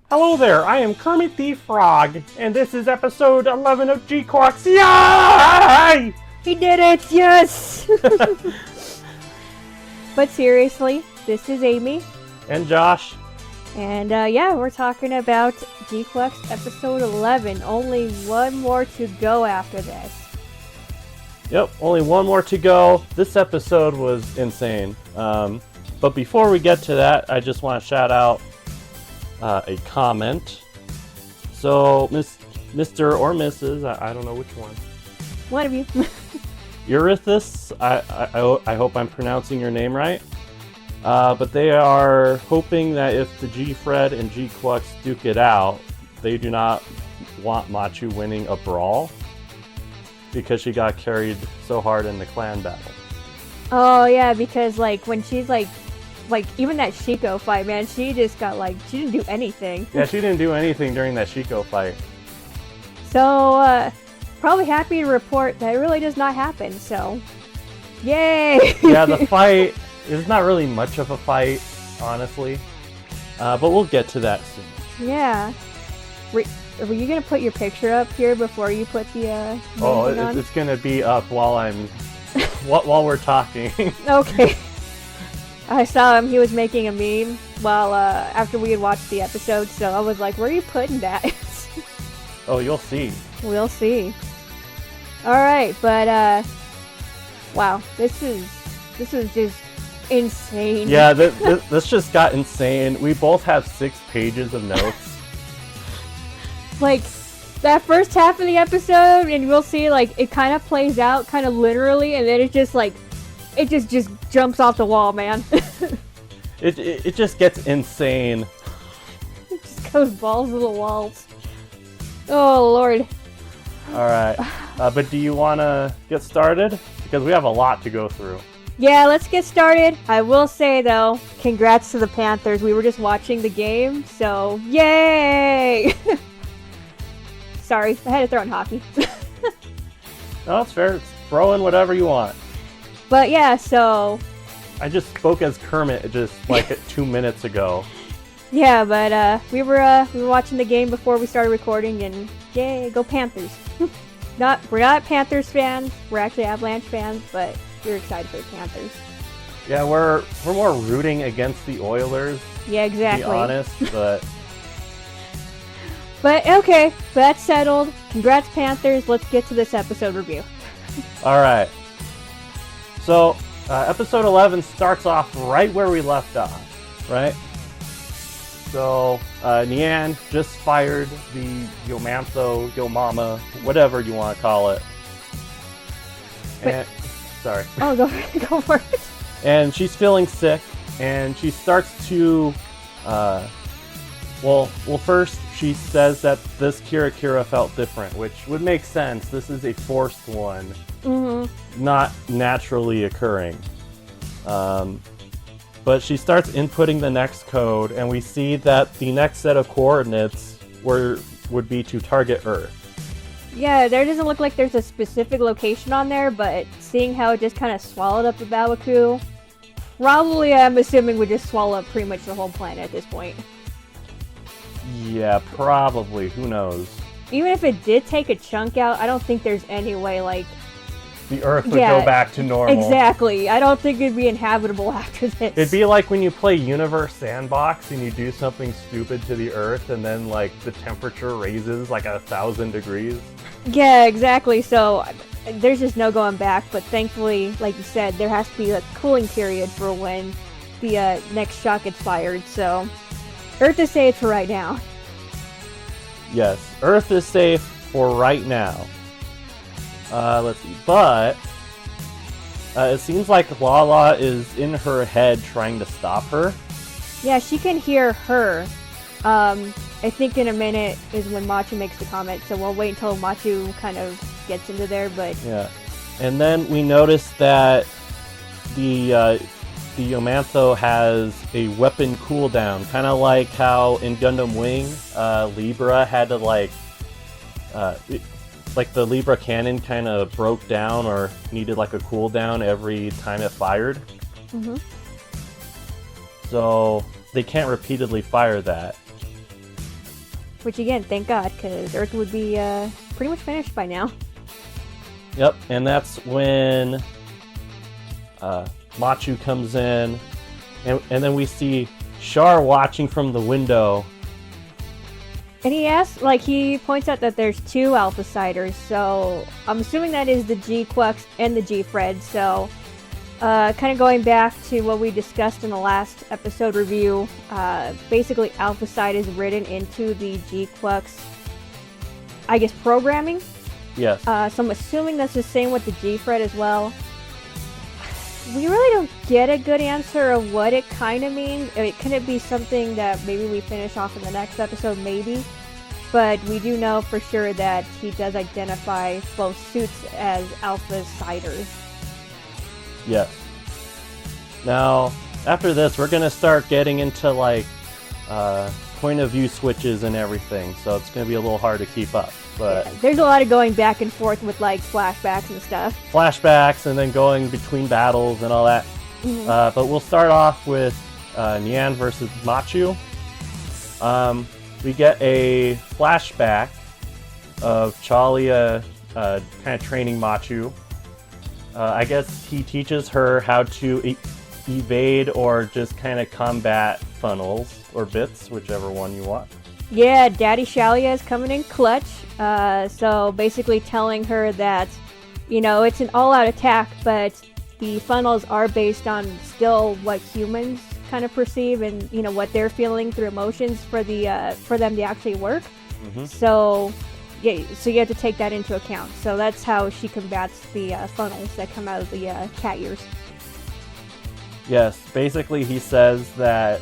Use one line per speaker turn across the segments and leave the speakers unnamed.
Hello there, I am Kermit the Frog, and this is episode 11 of Gquuuuuux. Yay!
He did it, yes! But seriously, this is Amy.
And Josh.
And yeah, we're talking about Gquuuuuux episode 11. Only one more to go after this.
Yep, only one more to go. This episode was insane. But before we get to that, I just want to shout out a comment. So, Mr. or Mrs., I don't know which one.
One of you.
Eurythus, I hope I'm pronouncing your name right. But they are hoping that if the G-Fred and Gquuuuuux duke it out, they do not want Machu winning a brawl because she got carried so hard in the clan battle.
Oh yeah, because like when she's like even that Shiko fight, man, she just got she didn't do anything.
Yeah, she didn't do anything during that Shiko fight.
So, probably happy to report that it really does not happen, so yay!
Yeah, the fight is not really much of a fight, honestly. But we'll get to that soon.
Yeah. Were you gonna put your picture up here before you put the on?
It's gonna be up while I'm while we're talking.
Okay. I saw him. He was making a meme while after we had watched the episode, so I was like, "Where are you putting that?"
Oh, you'll see.
We'll see. All right, but wow, this is just insane.
Yeah, this just got insane. We both have 6 pages of notes.
Like that first half of the episode, and we'll see it kind of plays out kind of literally, and then it just jumps off the wall, man.
It just gets insane.
It just goes balls to the walls. Oh Lord.
All right, but do you want to get started? Because we have a lot to go through.
Yeah, let's get started. I will say though, congrats to the Panthers. We were just watching the game, so yay! Sorry, I had to throw in hockey.
No, it's fair. Throw in whatever you want.
But yeah, so
I just spoke as Kermit just 2 minutes ago.
yeah, but we were watching the game before we started recording, and yay, go Panthers! We're not Panthers fans. We're actually Avalanche fans, but we're excited for the Panthers.
Yeah, we're more rooting against the Oilers.
Yeah, exactly.
To be honest, but.
But okay, that's settled. Congrats, Panthers. Let's get to this episode review.
All right. So, episode 11 starts off right where we left off, right? So, Nian just fired the Yomantho, Yomama, whatever you want to call it. And, sorry.
Oh, go for it.
And she's feeling sick, and she starts to, well, first she says that this Kira felt different, which would make sense. This is a forced one, not naturally occurring. But she starts inputting the next code, and we see that the next set of coordinates would be to target Earth.
Yeah, there doesn't look like there's a specific location on there, but seeing how it just kind of swallowed up the Bawaku, probably I'm assuming would just swallow up pretty much the whole planet at this point.
Yeah, probably. Who knows?
Even if it did take a chunk out, I don't think there's any way
the Earth would go back to normal.
Exactly. I don't think it'd be inhabitable after this.
It'd be like when you play Universe Sandbox and you do something stupid to the Earth and then the temperature raises 1,000 degrees.
Yeah, exactly. So there's just no going back, but thankfully, like you said, there has to be a cooling period for when the next shot gets fired, so Earth is safe for right now.
Yes, Earth is safe for right now. Let's see, but it seems like Lala is in her head trying to stop her.
Yeah, she can hear her. I think in a minute is when Machu makes the comment, so we'll wait until Machu kind of gets into there, but...
Yeah, and then we notice that the Yomantho has a weapon cooldown, kind of like how in Gundam Wing, Libra had to the Libra cannon kind of broke down or needed a cooldown every time it fired. So they can't repeatedly fire that.
Which again, thank God, because Earth would be pretty much finished by now.
Yep, and that's when Machu comes in, and then we see Char watching from the window.
And he points out that there's 2 Alpha Siders, so I'm assuming that is the Gquuuuuux and the Gfred, so kind of going back to what we discussed in the last episode review, basically Alpha Side is written into the Gquuuuuux, I guess, programming.
Yes.
So I'm assuming that's the same with the Gfred as well. We really don't get a good answer of what it kind of means. Could it be something that maybe we finish off in the next episode? Maybe. But we do know for sure that he does identify both suits as Alpha Siders.
Yes. Now, after this, we're going to start getting into, like, point of view switches and everything, so it's going to be a little hard to keep up. But
yeah, there's a lot of going back and forth with, like, flashbacks and stuff.
Flashbacks and then going between battles and all that.
Mm-hmm.
But we'll start off with Nian versus Machu. We get a flashback of Chalia kind of training Machu. I guess he teaches her how to evade or just kind of combat funnels or bits, whichever one you want.
Yeah, Daddy Shalia is coming in clutch. So basically telling her that, it's an all-out attack, but the funnels are based on still what humans kind of perceive and, what they're feeling through emotions for them to actually work.
Mm-hmm.
So you have to take that into account. So that's how she combats the funnels that come out of the cat ears.
Yes, basically he says that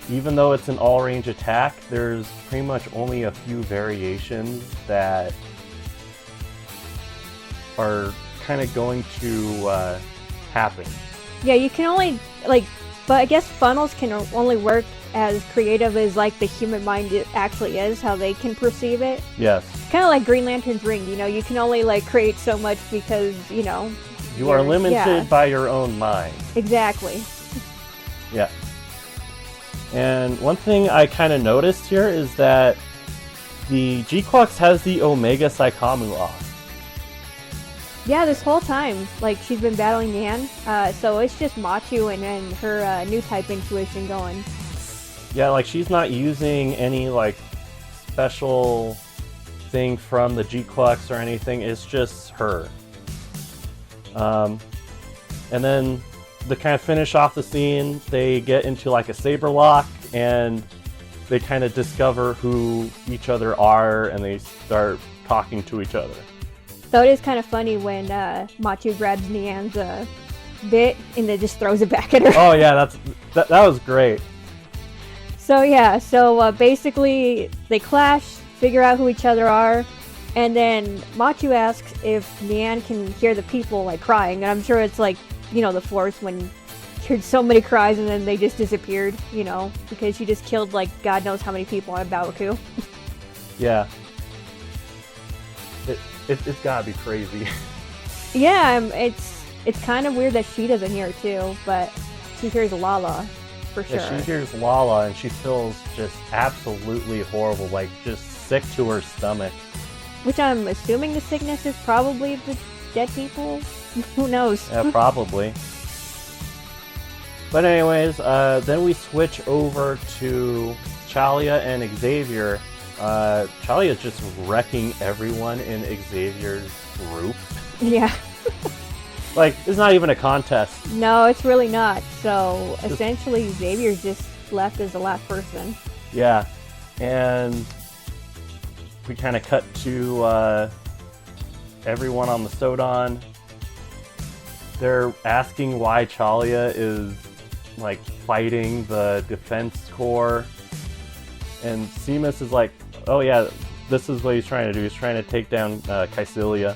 even though it's an all-range attack, there's pretty much only a few variations that are kind of going to happen.
Yeah, you can only, but I guess funnels can only work as creative as, the human mind actually is, how they can perceive it.
Yes.
Kind of like Green Lantern's ring, you can only, create so much because,
You are limited by your own mind.
Exactly.
Yeah. And one thing I kind of noticed here is that the Gquuuuuux has the Omega Psychomu off.
Yeah, this whole time, she's been battling Nian, so it's just Machu and then her new type intuition going.
Yeah, she's not using any, special thing from the Gquuuuuux or anything, it's just her. And then to kind of finish off the scene, they get into a saber lock and they kind of discover who each other are and they start talking to each other.
So it is kind of funny when Machu grabs Nian's bit and then just throws it back at her.
Oh yeah, that was great.
So yeah, basically they clash, figure out who each other are, and then Machu asks if Nian can hear the people crying, and I'm sure it's the Force when heard so many cries and then they just disappeared, because she just killed God knows how many people on Babaku.
Yeah. It's gotta be crazy.
Yeah, it's kind of weird that she doesn't hear it too, but she hears Lala for sure.
Yeah, she hears Lala and she feels just absolutely horrible, just sick to her stomach.
Which I'm assuming the sickness is probably the dead people. Who knows?
Yeah, probably. But anyways, then we switch over to Chalia and Xavier. Chalia is just wrecking everyone in Xavier's group.
Yeah.
It's not even a contest.
No, it's really not. So essentially, Xavier's just left as the last person.
Yeah, and we kind of cut to everyone on the Sodon. They're asking why Chalia is fighting the Defense Corps, and Seamus is oh yeah, this is what he's trying to do. He's trying to take down Caecilia.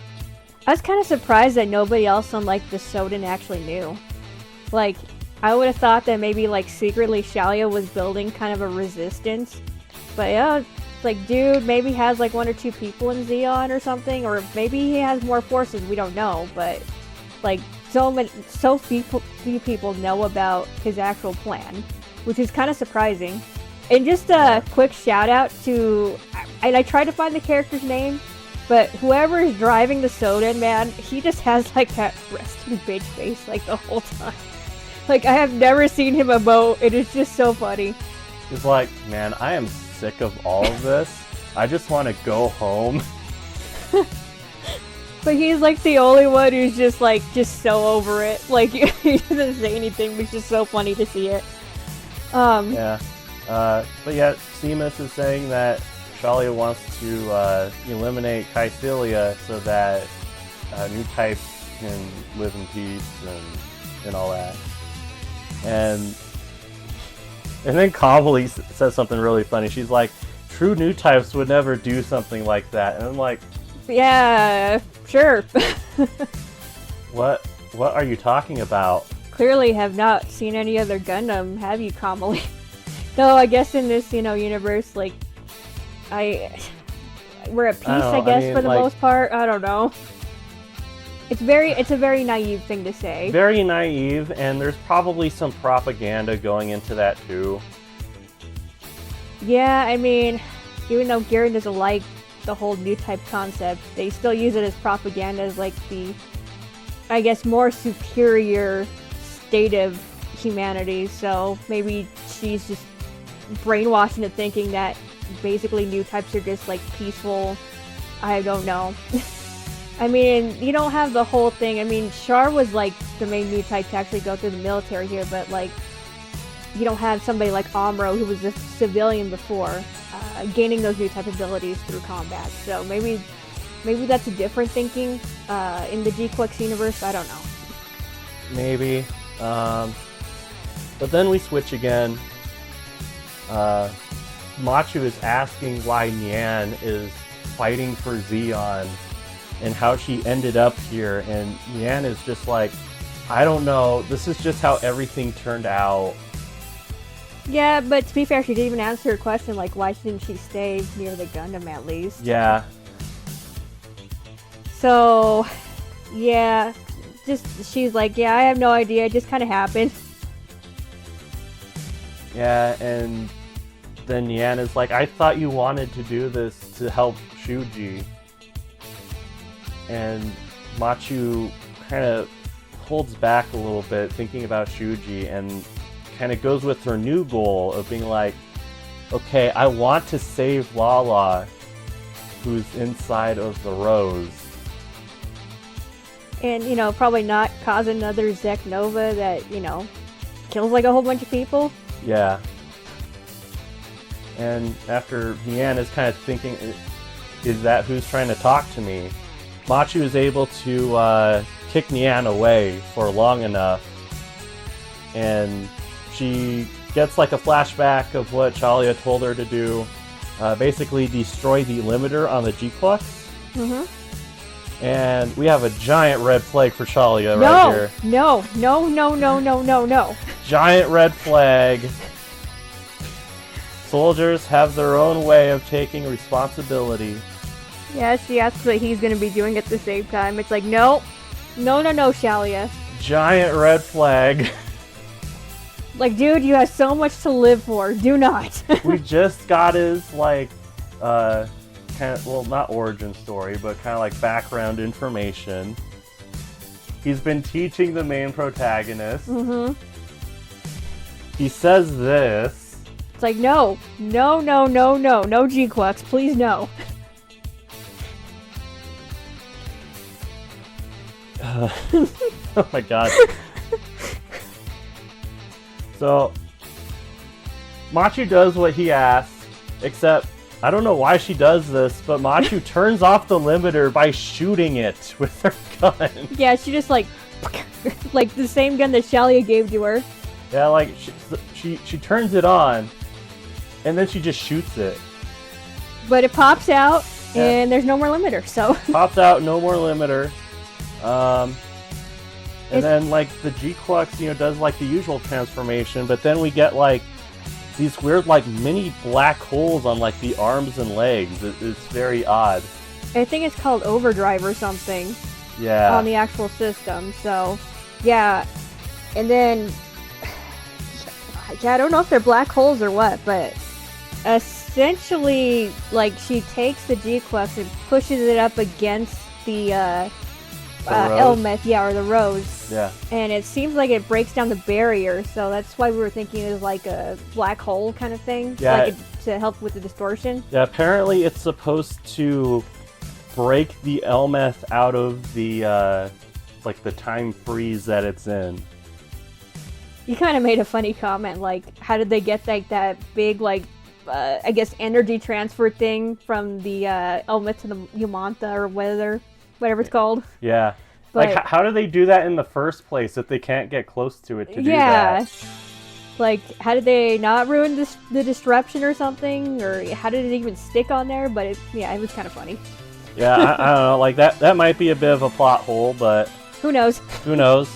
I was kind of surprised that nobody else on the Sodon actually knew. I would have thought that maybe secretly Shalia was building kind of a resistance, but yeah, it's dude maybe has 1 or 2 people in Zeon or something, or maybe he has more forces, we don't know, but so few people know about his actual plan, which is kind of surprising. And just a quick shout out to, and I tried to find the character's name, but whoever is driving the Soden, man, he just has like that resting bitch face like the whole time. Like, I have never seen him emote. It is just so funny.
He's like, man, I am sick of all of this. I just want to go home.
But he's like the only one who's just so over it. Like, he doesn't say anything, but it's just so funny to see it.
Yeah. But yeah, Seamus is saying that Shalia wants to eliminate Kycilia so that new types can live in peace and all that. And then Kamali says something really funny. She's like, true new types would never do something like that. And I'm like,
yeah, sure.
What are you talking about?
Clearly have not seen any other Gundam, have you, Kamali? Though I guess in this, universe, like, we're at peace, I guess, for the most part. I don't know. It's a very naive thing to say.
Very naive, and there's probably some propaganda going into that too.
Yeah, I mean, even though Garen doesn't like the whole new type concept, they still use it as propaganda as like the, I guess, more superior state of humanity. So maybe she's just brainwashed into thinking that basically new types are just like peaceful. I don't know. I mean, you don't have the whole thing. I mean, Char was like the main new type to actually go through the military here, but like, you don't have somebody like Amuro, who was a civilian before, gaining those new type abilities through combat. So maybe that's a different thinking in the Gquuuuuux universe. I don't know.
Maybe. But then we switch again. Machu is asking why Nian is fighting for Zeon and how she ended up here, and Nian is just like, I don't know, this is just how everything turned out.
Yeah, but to be fair, she didn't even answer her question, like, why didn't she stay near the Gundam at least?
Yeah.
So, yeah, she's like, yeah, I have no idea, it just kind of happened.
Yeah, and then Nian is like, I thought you wanted to do this to help Shuji. And Machu kind of holds back a little bit, thinking about Shuji, and kind of goes with her new goal of being like, okay, I want to save Lala, who's inside of the rose.
And, probably not cause another Zek Nova that, kills like a whole bunch of people.
Yeah. And after Nian is kind of thinking, is that who's trying to talk to me? Machu is able to kick Nian away for long enough, and she gets like a flashback of what Chalia told her to do. Basically destroy the limiter on the Gquuuuuux. Mm-hmm. And we have a giant red flag for Chalia right here.
No.
Giant red flag. Soldiers have their own way of taking responsibility.
Yeah, she asks what he's going to be doing at the same time. It's like, no, Shalia.
Giant red flag.
Like, dude, you have so much to live for. Do not.
We just got his, kind of, well, not origin story, but kind of like background information. He's been teaching the main protagonist. Mm-hmm. He says this.
It's like, no Gquuuuuux, please no.
Oh my god. So, Machu does what he asks, except I don't know why she does this, but Machu turns off the limiter by shooting it with her gun.
Yeah, she just like the same gun that Shalia gave to her.
Yeah, like she turns it on, and then she just shoots it.
But it pops out, and there's no more limiter, so.
Pops out, no more limiter. And then like the Gquuuuuux, does like the usual transformation, but then we get like these weird like mini black holes on like the arms and legs. It's very odd.
I think it's called overdrive or something.
Yeah.
On the actual system, so yeah. And then I don't know if they're black holes or what, but Essentially, like, she takes the Gquuuuuux and pushes it up against the
rose?
Elmeth, or the rose.
Yeah.
And it seems like it breaks down the barrier, so that's why we were thinking it was like a black hole kind of thing.
Yeah.
To help with the distortion.
Yeah, apparently it's supposed to break the Elmeth out of the, like, the time freeze that it's in.
You kind of made a funny comment, like, how did they get, like, that big, like, I guess energy transfer thing from the Elmeth to the Yamantha, or whatever it's called.
Yeah.
But,
like, how do they do that in the first place if they can't get close to it to do that?
Like, how did they not ruin the disruption or something? Or how did it even stick on there? But, it was kind of funny.
Yeah, I don't know. Like, that might be a bit of a plot hole, but...
Who knows?
Who knows?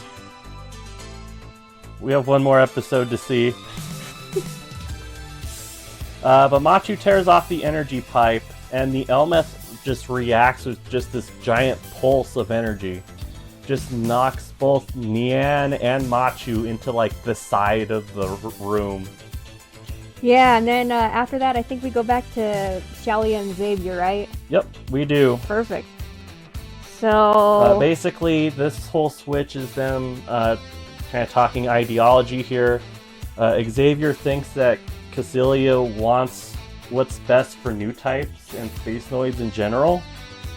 We have one more episode to see. But Machu tears off the energy pipe, and the Elmeth just reacts with just this giant pulse of energy. Just knocks both Nian and Machu into, like, the side of the room.
Yeah, and then after that, I think we go back to Shalia and Xavier, right?
Yep, we do.
Perfect. So...
basically, this whole switch is them kind of talking ideology here. Xavier thinks that Cassilia wants what's best for new types and space noids in general.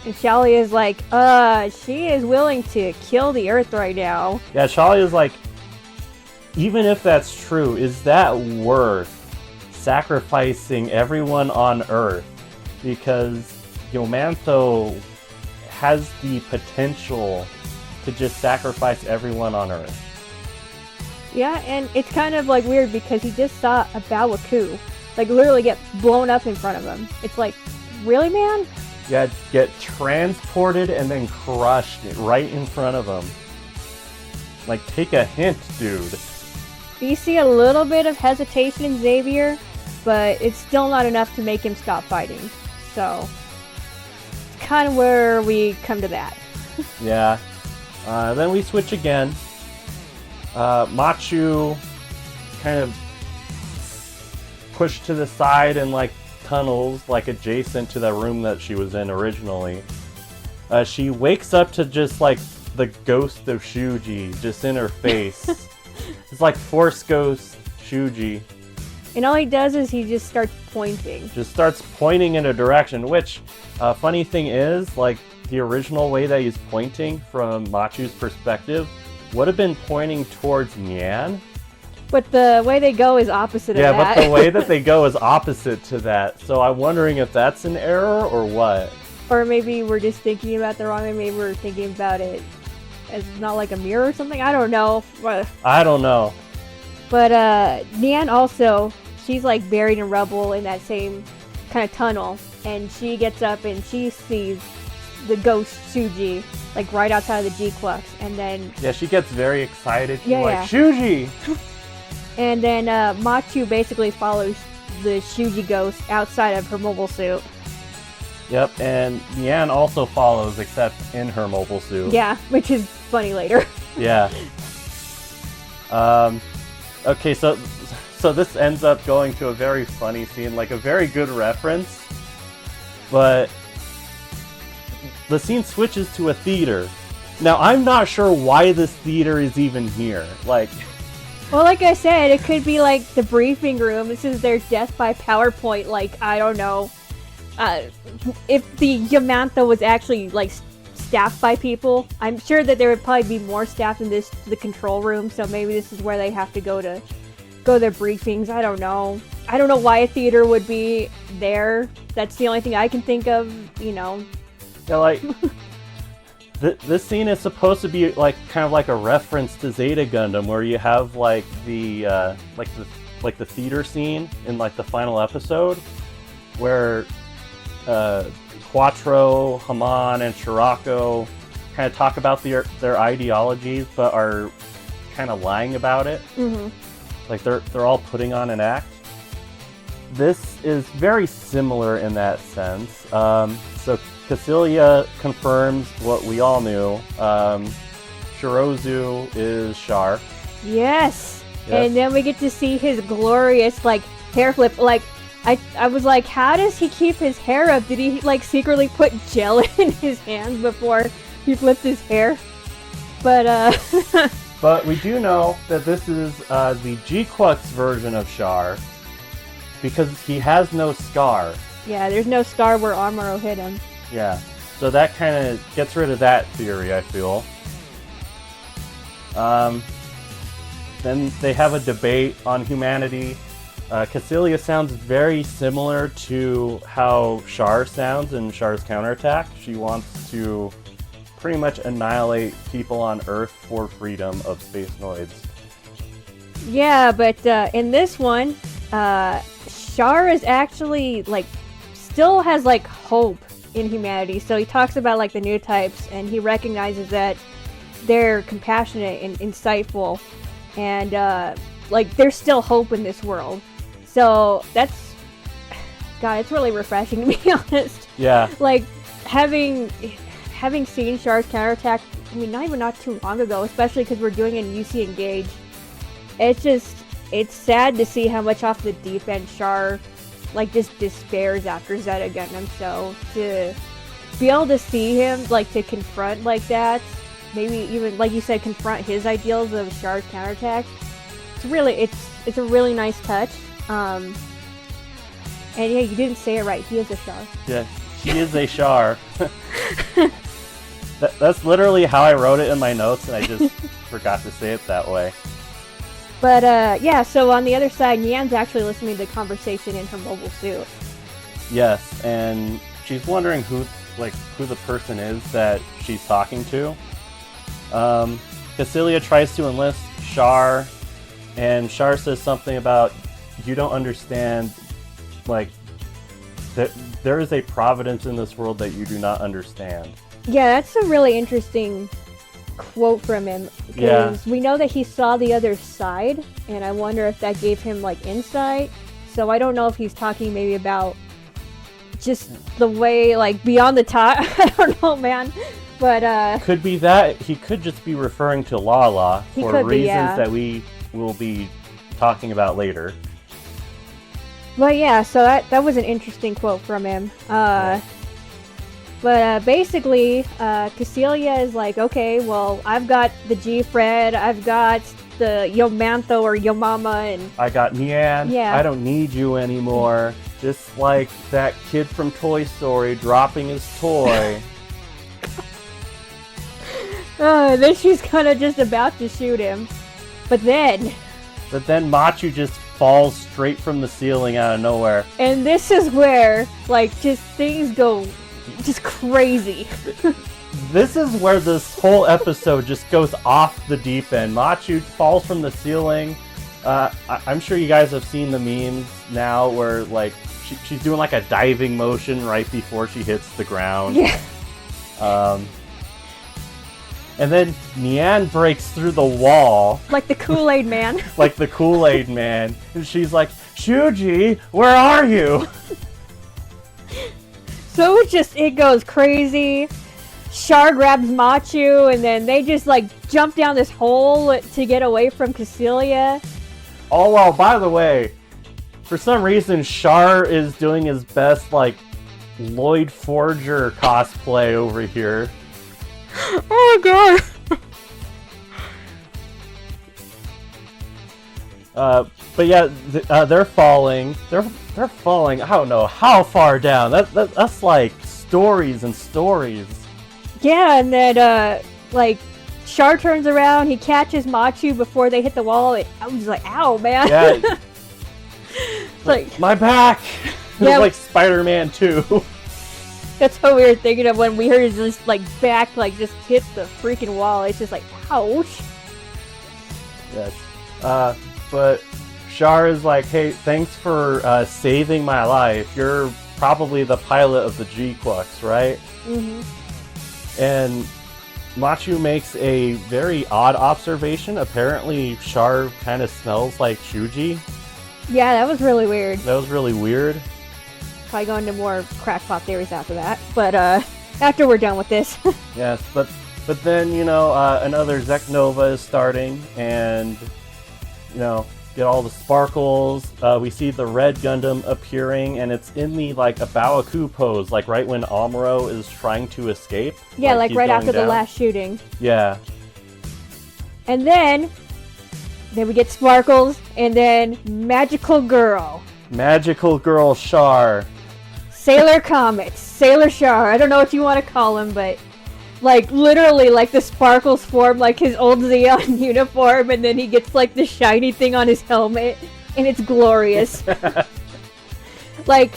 And Shalia is like, she is willing to kill the Earth right now.
Yeah, Shalia is like, even if that's true, is that worth sacrificing everyone on Earth? Because Yomantho has the potential to just sacrifice everyone on Earth.
Yeah, and it's kind of like weird because he just saw a Bawaku, like, literally get blown up in front of him. It's like, really, man?
Yeah, get transported and then crushed right in front of him. Like, take a hint, dude.
You see a little bit of hesitation in Xavier, but it's still not enough to make him stop fighting. So, it's kind of where we come to that.
Yeah. Then we switch again. Machu kind of pushed to the side and, like, tunnels, like, adjacent to the room that she was in originally. She wakes up to just, like, the ghost of Shuji just in her face. It's like Force Ghost Shuji.
And all he does is he just starts pointing.
Just starts pointing in a direction, which, funny thing is, like, the original way that he's pointing from Machu's perspective would have been pointing towards Nian.
But the way they go is opposite of that.
Yeah, but the way that they go is opposite to that. So I'm wondering if that's an error or what.
Or maybe we're just thinking about the wrong way. Maybe we're thinking about it as not like a mirror or something. I don't know.
I don't know.
But Nian also, she's like buried in rubble in that same kind of tunnel. And she gets up and she sees the ghost Shuji, like right outside of the Gquuuuuux. And then...
Yeah, she gets very excited. She's
yeah,
like, Shuji!
And then Machu basically follows the Shuji ghost outside of her mobile suit.
Yep, and Nian also follows, except in her mobile suit.
Yeah, which is funny later.
Yeah. Okay, so this ends up going to a very funny scene, like a very good reference, but the scene switches to a theater. Now, I'm not sure why this theater is even here. Like...
Well, like I said, it could be like the briefing room. This is their death by PowerPoint. Like, I don't know. If the Yamantha was actually like staffed by people, I'm sure that there would probably be more staff in the control room. So maybe this is where they have to go to their briefings. I don't know. I don't know why a theater would be there. That's the only thing I can think of. You know.
Yeah, like. This scene is supposed to be like kind of like a reference to Zeta Gundam, where you have like the theater scene in like the final episode, where Quattro, Haman, and Shirako kind of talk about their ideologies, but are kind of lying about it.
Mm-hmm.
Like they're all putting on an act. This is very similar in that sense. So Cassilia confirms what we all knew. Shirozu is Char.
Yes. And then we get to see his glorious like hair flip. Like, I was like, how does he keep his hair up? Did he like secretly put gel in his hands before he flipped his hair? But
But we do know that this is the Gquuuuuux version of Char, because he has no scar.
yeah, there's no scar where Amuro hit him.
Yeah, so that kind of gets rid of that theory, I feel. Then they have a debate on humanity. Cassilia sounds very similar to how Char sounds in Char's counterattack. She wants to pretty much annihilate people on Earth for freedom of space noids.
Yeah, but in this one, Char is actually like still has like hope in humanity. So he talks about like the new types, and he recognizes that they're compassionate and insightful, and like there's still hope in this world. So that's, God, it's really refreshing to be honest.
Yeah.
Like having seen Char's counterattack, I mean, not too long ago, especially because we're doing it in UC Engage. It's sad to see how much off the deep end Char like just despairs after Zeta Gundam. So to be able to see him like to confront like that, maybe even like you said, confront his ideals of Char's counterattack. It's a really nice touch. And yeah, you didn't say it right. He is a Char.
Yeah, he is a Char. That's literally how I wrote it in my notes, and I just forgot to say it that way.
But yeah, so on the other side, Nian's actually listening to the conversation in her mobile suit.
Yes, and she's wondering who the person is that she's talking to. Cassilia tries to enlist Char, and Char says something about, you don't understand, like, that there is a providence in this world that you do not understand.
Yeah, that's a really interesting quote from him. Because we know that he saw the other side, and I wonder if that gave him, like, insight. So I don't know if he's talking maybe about just the way, like, beyond the top. I don't know, man. But,
could be that. He could just be referring to Lala for reasons that we will be talking about later.
But yeah, so that was an interesting quote from him. But basically, Cassilia is like, okay, well, I've got the G-Fred, I've got the Yomantho or Yomama, and
I got Nian.
Yeah.
I don't need you anymore. Just like that kid from Toy Story dropping his toy.
Then she's kind of just about to shoot him. But then
Machu just falls straight from the ceiling out of nowhere.
And this is where, like, just things go just crazy.
This is where this whole episode just goes off the deep end. Machu falls from the ceiling. I'm sure you guys have seen the memes now where, like, she's doing, like, a diving motion right before she hits the ground.
Yeah.
And then Nian breaks through the wall.
Like the Kool-Aid man.
Like the Kool-Aid man. And she's like, Shuji, where are you?
So it goes crazy. Char grabs Machu, and then they just, like, jump down this hole to get away from Cassilia.
Oh, well, by the way, for some reason, Char is doing his best, like, Lloyd Forger cosplay over here.
Oh god.
But yeah, they're falling. They're falling. I don't know how far down. That's like stories and stories.
Yeah, and then like Char turns around, he catches Machu before they hit the wall. I was like, ow, man.
Yeah.
Like
my back.
Yeah.
It's like Spider-Man 2.
That's what we were thinking of when we heard his like back like just hit the freaking wall. It's just like, ouch.
Yes. But Char is like, hey, thanks for saving my life. You're probably the pilot of the Gquuuuuux, right?
Mm-hmm.
And Machu makes a very odd observation. Apparently, Char kind of smells like Shuji.
Yeah, that was really weird.
That was really weird.
Probably go into more crackpot theories after that. But after we're done with this.
Yes, but then, you know, another Zek Nova is starting, and, you know, get all the sparkles. We see the red Gundam appearing, and it's in the like a Baoku pose, like right when Amuro is trying to escape.
Yeah, like
he's
right
going
after the
down.
last shooting.
Yeah.
And then we get sparkles, and then magical girl.
Magical girl Char.
Sailor Comet, Sailor Char. I don't know what you want to call him, but like literally, like the sparkles form like his old Xeon uniform, and then he gets like the shiny thing on his helmet, and it's glorious. Like,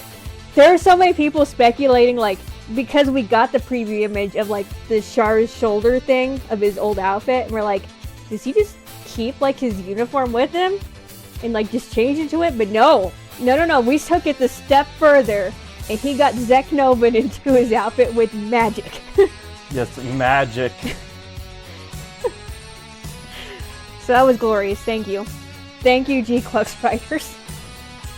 there are so many people speculating, like, because we got the preview image of like the Char's shoulder thing of his old outfit, and we're like, does he just keep like his uniform with him and like just change into it? But no, we took it the step further, and he got Zeknovan into his outfit with magic.
Yes, magic.
So that was glorious. Thank you, Gquuuuuux writers.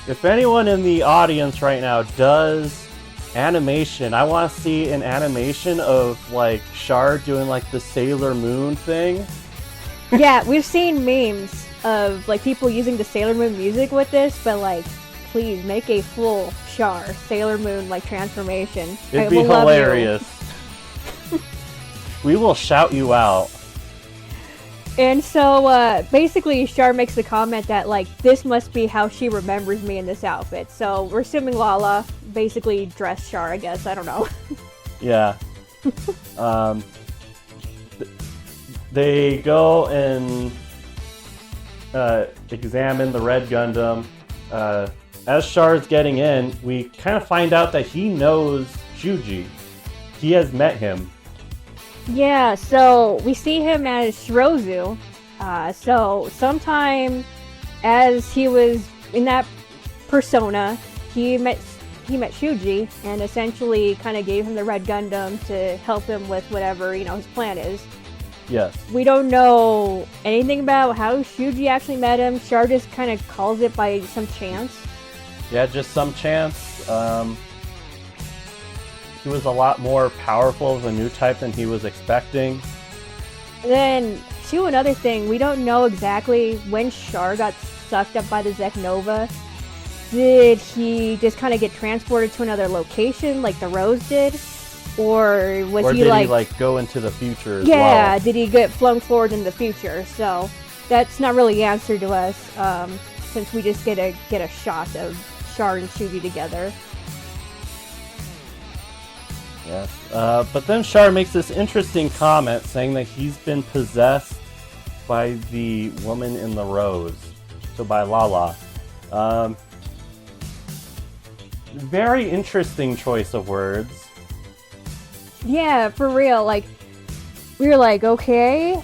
If anyone in the audience right now does animation, I want to see an animation of like Char doing like the Sailor Moon thing.
Yeah, we've seen memes of like people using the Sailor Moon music with this, but like, please make a full Char Sailor Moon like transformation.
It'd be hilarious. We will shout you out.
And so basically Char makes the comment that like this must be how she remembers me in this outfit. So we're assuming Lala basically dressed Char, I guess. I don't know.
Yeah. They go and examine the red Gundam. As Char's getting in, we kind of find out that he knows Shuji. He has met him.
Yeah, so we see him as Shirozu. So sometime as he was in that persona, he met Shuji and essentially kind of gave him the red Gundam to help him with whatever, his plan is.
Yes.
We don't know anything about how Shuji actually met him. Char just kind of calls it by some chance.
Yeah, just some chance. He was a lot more powerful of a new type than he was expecting.
And then, too, another thing, we don't know exactly when Char got sucked up by the Zeknova. Did he just kind of get transported to another location like the Rose did? Or was
or
he
did
like...
he like go into the future as
yeah,
well?
did he get flung forward in the future? So that's not really answered to us, since we just get a shot of Char and Shuji together.
Yes. But then Char makes this interesting comment saying that he's been possessed by the woman in the rose. So by Lala. Very interesting choice of words.
Yeah, for real. Like, we were like, okay,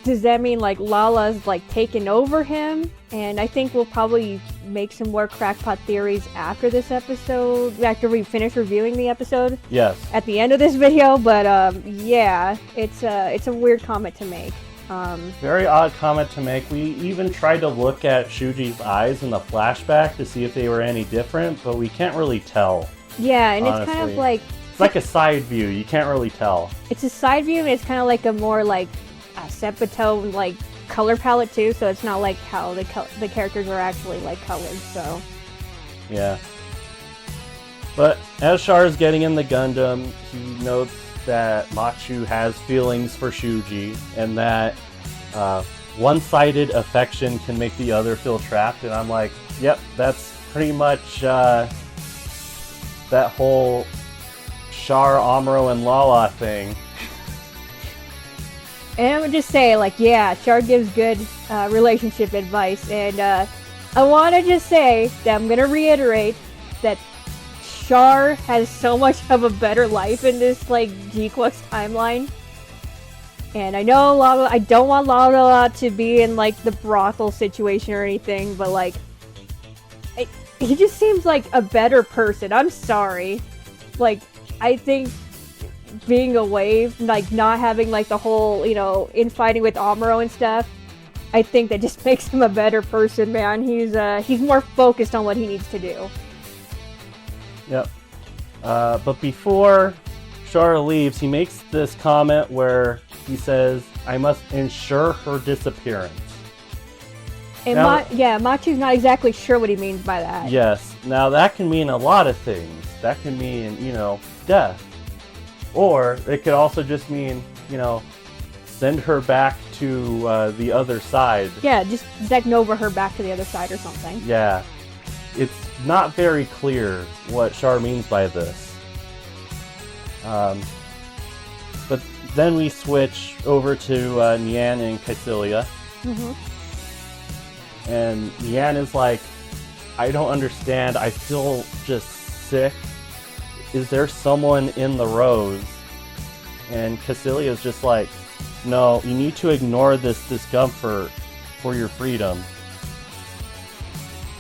does that mean like Lala's like taken over him? And I think we'll probably make some more crackpot theories after this episode, after we finish reviewing the episode.
Yes.
At the end of this video, but yeah, it's a weird comment to make.
Very odd comment to make. We even tried to look at Shuji's eyes in the flashback to see if they were any different, but we can't really tell.
Yeah, and
honestly.
It's kind of like...
It's like a side view. You can't really tell.
It's a side view, and it's kind of like a more like sepatone like color palette too, so it's not like how the characters are actually like colored, so...
Yeah. But as Char is getting in the Gundam, he notes that Machu has feelings for Shuji, and that one-sided affection can make the other feel trapped, and I'm like, yep, that's pretty much that whole Char, Amuro, and Lala thing.
And I would just say, like, yeah, Char gives good relationship advice, and I want to just say that I'm going to reiterate that Char has so much of a better life in this, like, Gquuuuuux timeline. And I know Lala, I don't want Lala to be in, like, the brothel situation or anything, but, like, he just seems like a better person. I'm sorry. Like, I think being away, like, not having, like, the whole, infighting with Amuro and stuff, I think that just makes him a better person, man. He's more focused on what he needs to do.
Yep. But before Char leaves, he makes this comment where he says, "I must ensure her disappearance."
And
Now,
Machu's not exactly sure what he means by that.
yes. Now that can mean a lot of things. That can mean, death. Or it could also just mean, send her back to the other side.
Yeah, just Zeknova her back to the other side or something.
Yeah. It's not very clear what Char means by this. But then we switch over to Nian and Kycilia.
Mm-hmm.
And Nian is like, I don't understand. I feel just sick. Is there someone in the rose? And Kycilia is just like, no, you need to ignore this discomfort for your freedom.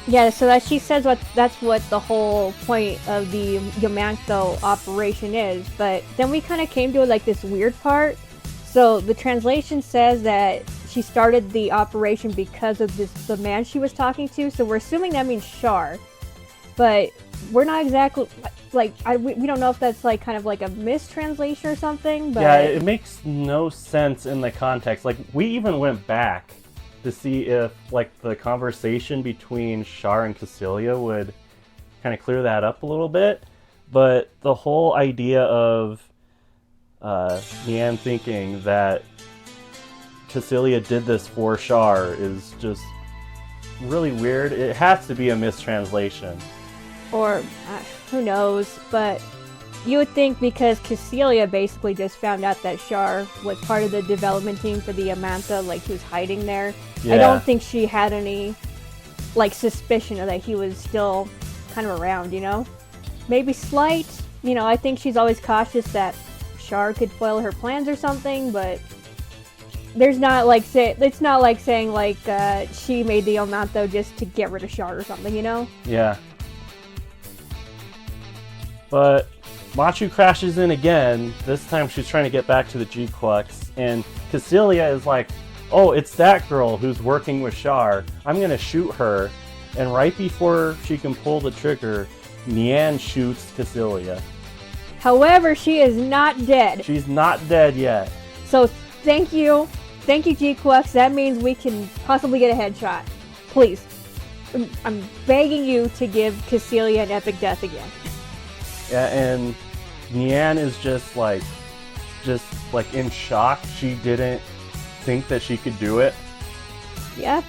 Yeah, so that she says that's what the whole point of the Yamantho operation is. But then we kind of came to like this weird part. So the translation says that she started the operation because of the man she was talking to. So we're assuming that means Char. But we're not exactly we don't know if that's like kind of like a mistranslation or something. But
yeah, it makes no sense in the context. Like, we even went back to see if like the conversation between Char and Kycilia would kind of clear that up a little bit. But the whole idea of Nian thinking that Kycilia did this for Char is just really weird. It has to be a mistranslation.
Or who knows, but you would think because Kycilia basically just found out that Char was part of the development team for the Yamantha, like he was hiding there.
Yeah.
I don't think she had any like suspicion of that he was still kind of around, Maybe slight, I think she's always cautious that Char could foil her plans or something, but there's not like it's not like saying like she made the Yamantha just to get rid of Char or something,
Yeah. But Machu crashes in again. This time she's trying to get back to the Gquuuuuux, and Kycilia is like, oh, it's that girl who's working with Char. I'm going to shoot her. And right before she can pull the trigger, Nian shoots Kycilia.
However, she is not dead.
She's not dead yet.
So thank you Gquuuuuux. That means we can possibly get a headshot. Please. I'm begging you to give Kycilia an epic death again.
Yeah, and Nian is just like in shock. She didn't think that she could do it.
Yeah.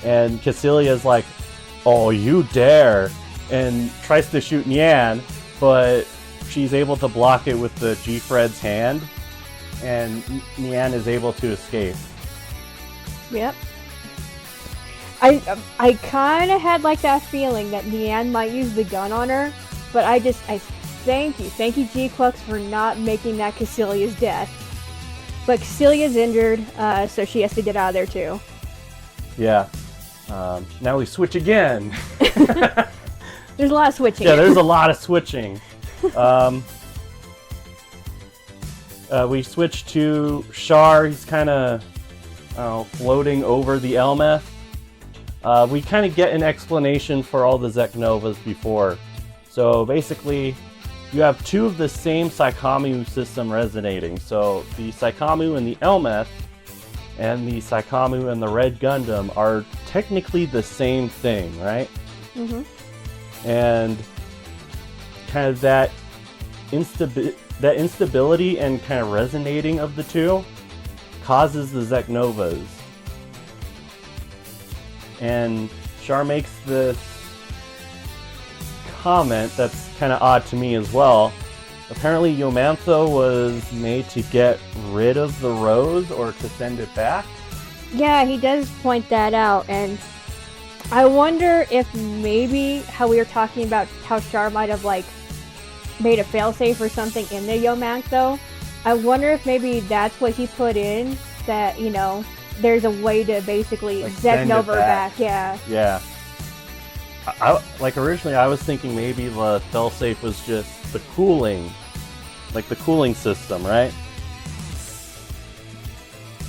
And Kycilia is like, oh, you dare, and tries to shoot Nian, but she's able to block it with the G-Fred's hand, and Nian is able to escape.
Yep. I kind of had like that feeling that Nian might use the gun on her, but I thank you Gquuuuuux for not making that Kycilia's death. But Kycilia's injured, so she has to get out of there too.
Yeah. Now we switch again.
There's a lot of switching.
Yeah, there's a lot of switching. We switch to Char. He's kind of floating over the Elmeth. We kind of get an explanation for all the Zeknovas before. So basically, you have two of the same Psychomu system resonating. So the Psychomu and the Elmeth and the Psychomu and the Red Gundam are technically the same thing, right?
Mm-hmm.
And kind of that instability and kind of resonating of the two causes the Zeknovas. And Char makes this comment that's kind of odd to me as well. Apparently Yamantha was made to get rid of the rose or to send it back.
Yeah, he does point that out, and I wonder if maybe how we were talking about how Char might have like made a failsafe or something in the Yamantha. I wonder if maybe that's what he put in, that, there's a way to basically
like Zeknova
her back. Yeah.
Yeah. Like originally I was thinking maybe the failsafe was just the cooling, like the cooling system, right?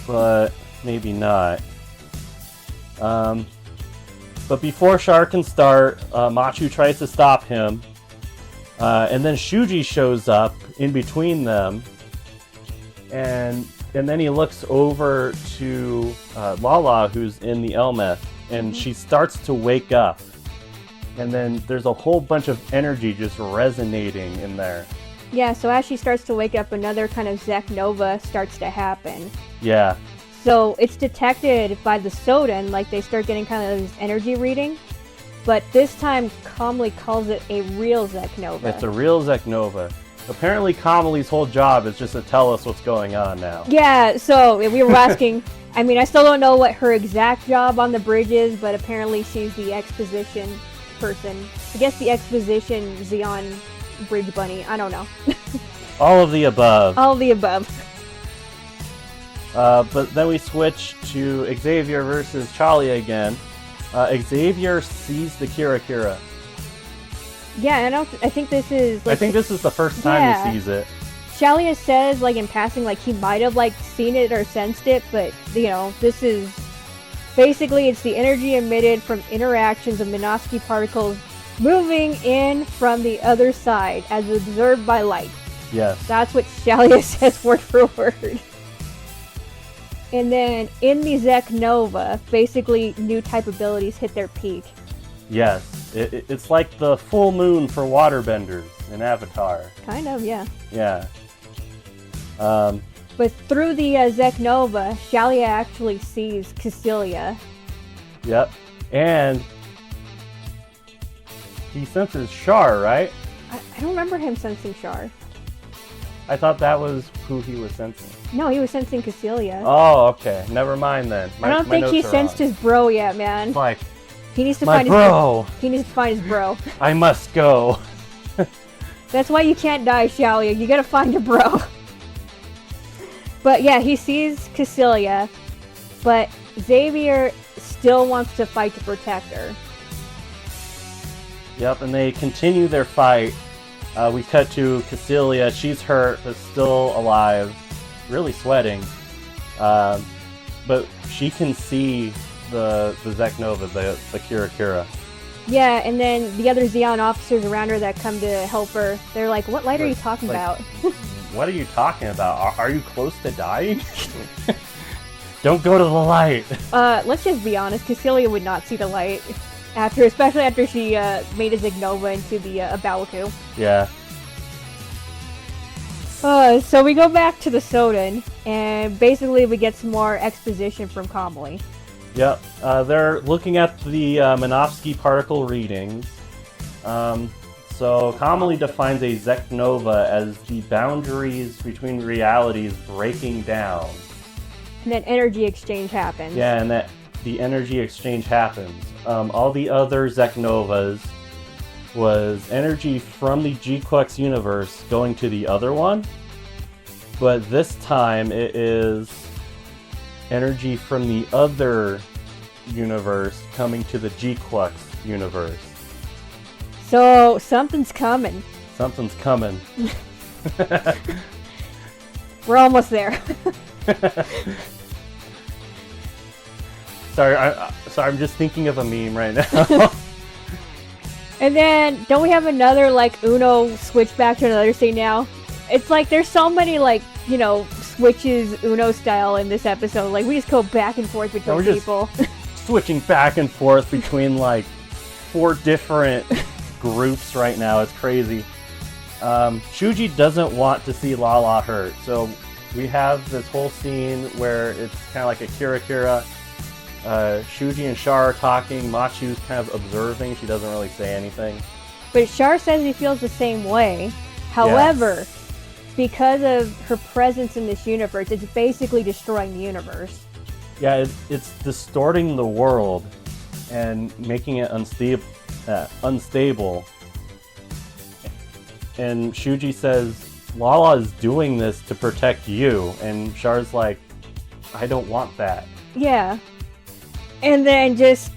But maybe not. But before Char can start, Machu tries to stop him, and then Shuji shows up in between them, and then he looks over to Lala, who's in the Elmeth, and she starts to wake up. And then there's a whole bunch of energy just resonating in there.
Yeah, so as she starts to wake up, another kind of Zek Nova starts to happen.
Yeah.
So it's detected by the Soden, like they start getting kind of this energy reading. But this time, Comely calls it a real Zek Nova.
It's a real Zek Nova. Apparently, Comely's whole job is just to tell us what's going on now.
Yeah, so we were asking, I mean, I still don't know what her exact job on the bridge is, but apparently she's the exposition person. I guess the exposition Xeon bridge bunny. I don't know.
All of the above.
All of the above.
But then we switch to Xavier versus Chalia again. Xavier sees the Kira Kira.
Yeah, I think this is... Like,
I think this is the first time he sees it.
Shalia says, like, in passing, like, he might have, like, seen it or sensed it, but, you know, this is... Basically, it's the energy emitted from interactions of Minovsky particles moving in from the other side as observed by light.
Yes.
That's what Shalia says word for word. And then, in the Zek Nova, basically, new type abilities hit their peak.
Yes. It's like the full moon for waterbenders in Avatar.
Kind of, yeah.
Yeah.
But through the Zek Nova, Shalia actually sees Cassilia.
Yep. And he senses Char, right?
I don't remember him sensing Char.
I thought that was who he was sensing.
No, he was sensing Cassilia.
Oh, okay. Never mind then.
I don't think he sensed his bro yet, man.
It's like,
he needs to
my
find
bro.
He needs to find his bro.
I must go.
That's why you can't die, Shalia. You gotta find your bro. But yeah, he sees Cassilia, but Xavier still wants to fight to protect her.
Yep, and they continue their fight. We cut to Cassilia. She's hurt, but still alive. Really sweating. But she can see the Zek Nova, the Kira Kira.
Yeah, and then the other Xeon officers around her that come to help her, they're like, what light are you talking about?
What are you talking about? Are you close to dying? Don't go to the light.
Let's just be honest, Cassilia would not see the light. Especially after she made a Zek Nova into the Bawaku.
Yeah.
So we go back to the Soden, and basically we get some more exposition from Comely.
Yep. They're looking at the Minovsky particle readings. So Comely defines a Zek Nova as the boundaries between realities breaking down.
And then energy exchange happens.
Yeah, and that the energy exchange happens. All the other Zek Novas was energy from the Gquuuuuux universe going to the other one, but this time it is energy from the other universe coming to the Gquuuuuux universe.
So something's coming.
Something's coming.
We're almost there.
Sorry, I'm just thinking of a meme right now.
And then, don't we have another, like, Uno switch back to another scene now? It's like, there's so many, like, you know, switches Uno style in this episode. Like, we just go back and forth between people.
Switching back and forth between, like, 4 different groups right now. It's crazy. Shuji doesn't want to see Lala hurt, so we have this whole scene where it's kind of like a Kira Kira. Shuji and Char are talking. Machu's kind of observing. She doesn't really say anything.
But Char says he feels the same way. However, because of her presence in this universe, it's basically destroying the universe.
Yeah, it's distorting the world and making it unstable. And Shuji says, Lala is doing this to protect you. And Char's like, I don't want that.
Yeah. And then just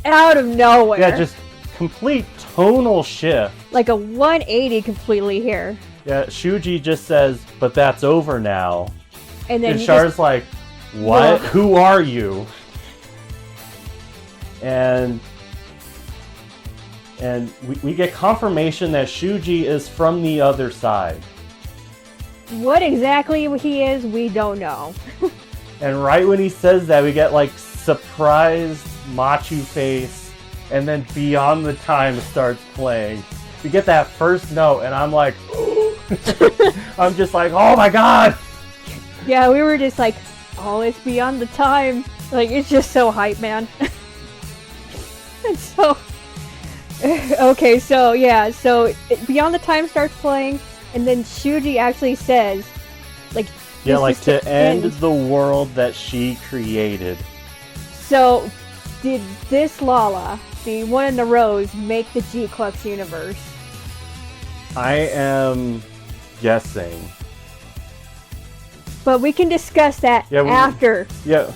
out of nowhere.
Yeah, just complete tonal shift.
Like a 180 completely here.
Yeah, Shuji just says, but that's over now.
And then
Char's like, what? Who are you? And we get confirmation that Shuji is from the other side.
What exactly he is, we don't know.
And right when he says that, we get like surprised Machu face, and then Beyond the Time starts playing. We get that first note, and I'm like, I'm just like, oh my god!
Yeah, we were just like, oh, it's Beyond the Time. Like, it's just so hype, man. And so, okay, so yeah, so Beyond the Time starts playing, and then Shuji actually says, like,
yeah,
this
like
is
to end the world that she created.
So, did this Lala, the one in the rose, make the Gquuuuuux universe?
I am guessing.
But we can discuss that after.
Yeah,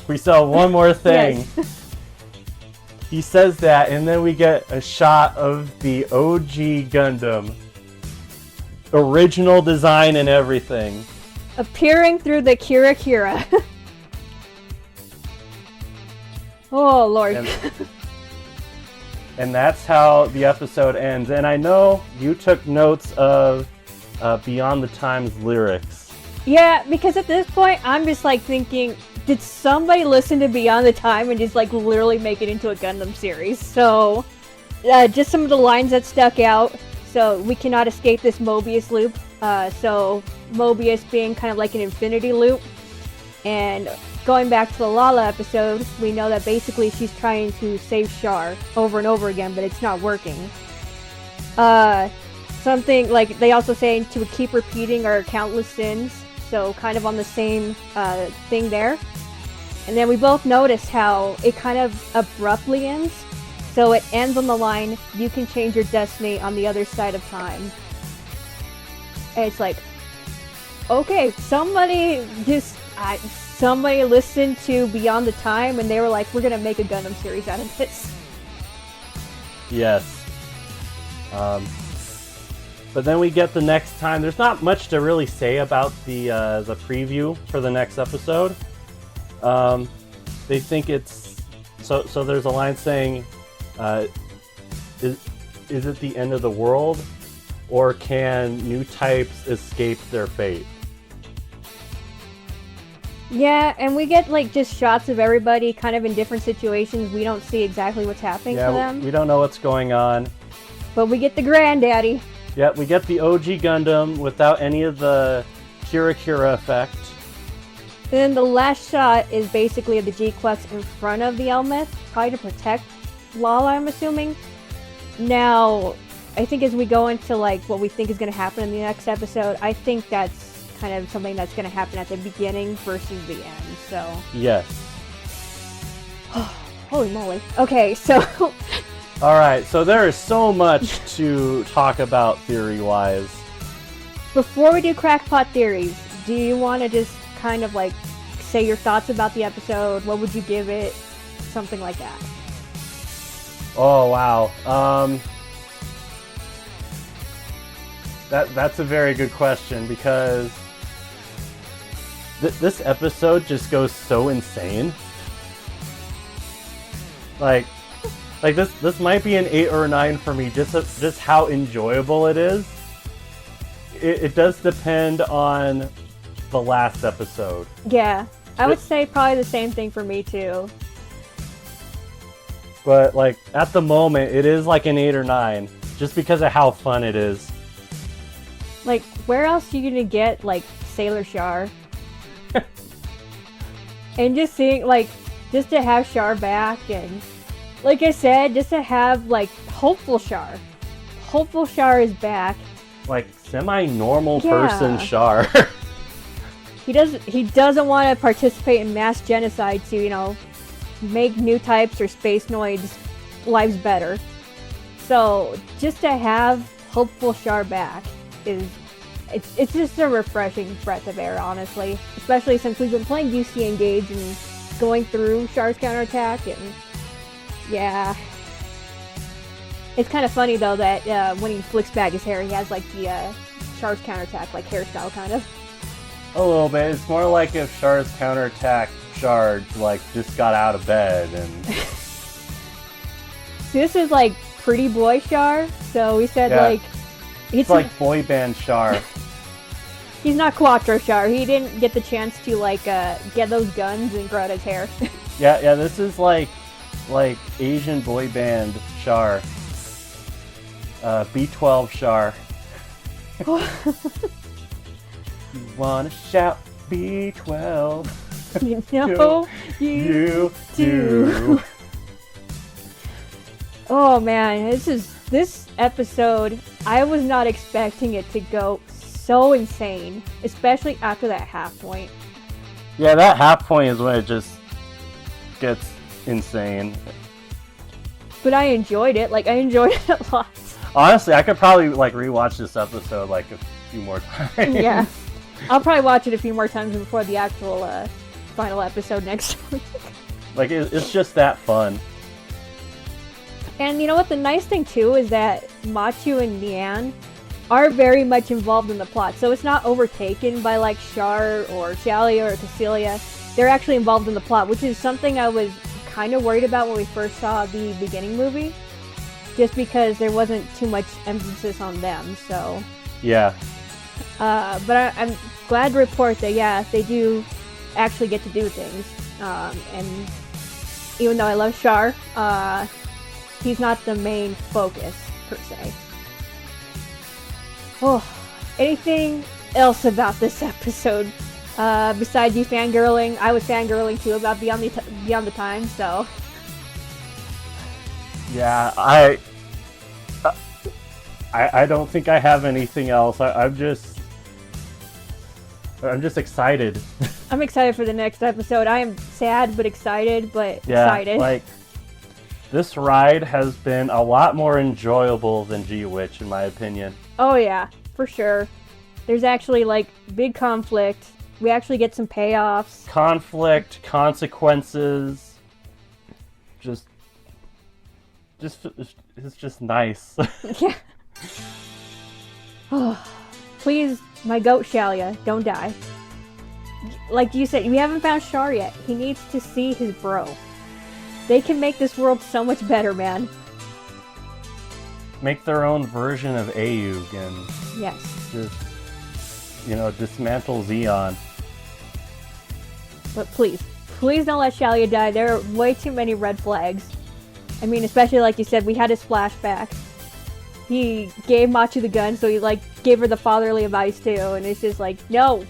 we saw one more thing.
Yes.
He says that, and then we get a shot of the OG Gundam. Original design and everything.
Appearing through the Kira. Oh, Lord.
And that's how the episode ends. And I know you took notes of Beyond the Time's lyrics.
Yeah, because at this point, I'm just like thinking, did somebody listen to Beyond the Time and just like literally make it into a Gundam series? So, just some of the lines that stuck out. So, we cannot escape this Mobius loop. So, Mobius being kind of like an infinity loop. And going back to the Lala episode, we know that basically she's trying to save Char over and over again, but it's not working. Something like they also say to keep repeating our countless sins. So kind of on the same thing there. And then we both notice how it kind of abruptly ends. So it ends on the line, you can change your destiny on the other side of time. And it's like, okay, somebody listened to Beyond the Time and they were like, we're going to make a Gundam series out of this.
Yes. But then we get the next time. There's not much to really say about the preview for the next episode. They think it's so there's a line saying, is it the end of the world, or can new types escape their fate?
Yeah, and we get like just shots of everybody kind of in different situations. We don't see exactly what's happening to them.
We don't know what's going on.
But we get the granddaddy.
Yeah, we get the OG Gundam without any of the Kira effect.
And then the last shot is basically of the Gquuuuuux in front of the Elmeth, probably to protect Lala, I'm assuming. Now, I think as we go into like what we think is going to happen in the next episode, I think that's kind of something that's going to happen at the beginning versus the end, so...
Yes.
Holy moly. Okay, so...
Alright, so there is so much to talk about theory-wise.
Before we do crackpot theories, do you want to just kind of like say your thoughts about the episode? What would you give it? Something like that.
Oh, wow. That's a very good question, because this episode just goes so insane. Like this might be an 8 or 9 for me, just how enjoyable it is. It does depend on the last episode.
Yeah, I would say probably the same thing for me too.
But like at the moment, it is like an 8 or 9, just because of how fun it is.
Like, where else are you gonna get like Sailor Char? And just seeing like, just to have Char back, and like I said, just to have like Hopeful Char. Hopeful Char is back.
Like semi-normal person Char.
He doesn't want to participate in mass genocide to, you know, make new types or space noids lives better. So just to have Hopeful Char back it's just a refreshing breath of air, honestly. Especially since we've been playing UC Engage and going through Char's counterattack, and yeah. It's kind of funny though that when he flicks back his hair, he has like the Char's counterattack like hairstyle kind of.
A little bit. It's more like if Char's counterattack Char like just got out of bed and.
So this is like pretty boy Char. So we said like
it's like boy band Char.
He's not Quattro Char. He didn't get the chance to like get those guns and grow out his hair.
Yeah, this is like Asian boy band Char. B12 Char. You wanna shout B12?
You know you do. Oh man, this episode, I was not expecting it to go so insane, especially after that half point.
Yeah, that half point is when it just gets insane.
But I enjoyed it. Like, I enjoyed it a lot.
Honestly, I could probably like rewatch this episode like a few more times.
Yeah. I'll probably watch it a few more times before the actual final episode next week.
Like, it's just that fun.
And you know what? The nice thing too is that Machu and Nian are very much involved in the plot, so it's not overtaken by like Char or Shalia or Cecilia. They're actually involved in the plot, which is something I was kind of worried about when we first saw the beginning movie, just because there wasn't too much emphasis on them. So
yeah.
But I'm glad to report that yeah, they do actually get to do things. And even though I love Char, he's not the main focus, per se. Oh, anything else about this episode? Besides you fangirling, I was fangirling too about Beyond the Time, so...
Yeah, I don't think I have anything else. I'm just excited.
I'm excited for the next episode. I am sad but excited, but
yeah,
excited.
Like, this ride has been a lot more enjoyable than Gquuuuuux, in my opinion.
Oh yeah, for sure. There's actually like big conflict. We actually get some payoffs.
Conflict, consequences. It's just nice.
Yeah. Oh, please, my goat Shalia, don't die. Like you said, we haven't found Char yet. He needs to see his bro. They can make this world so much better, man.
Make their own version of Aayug and
yes,
just, dismantle Xeon.
But please don't let Shalia die. There are way too many red flags. I mean, especially like you said, we had his flashback. He gave Machu the gun, so he like gave her the fatherly advice too, and it's just like, no.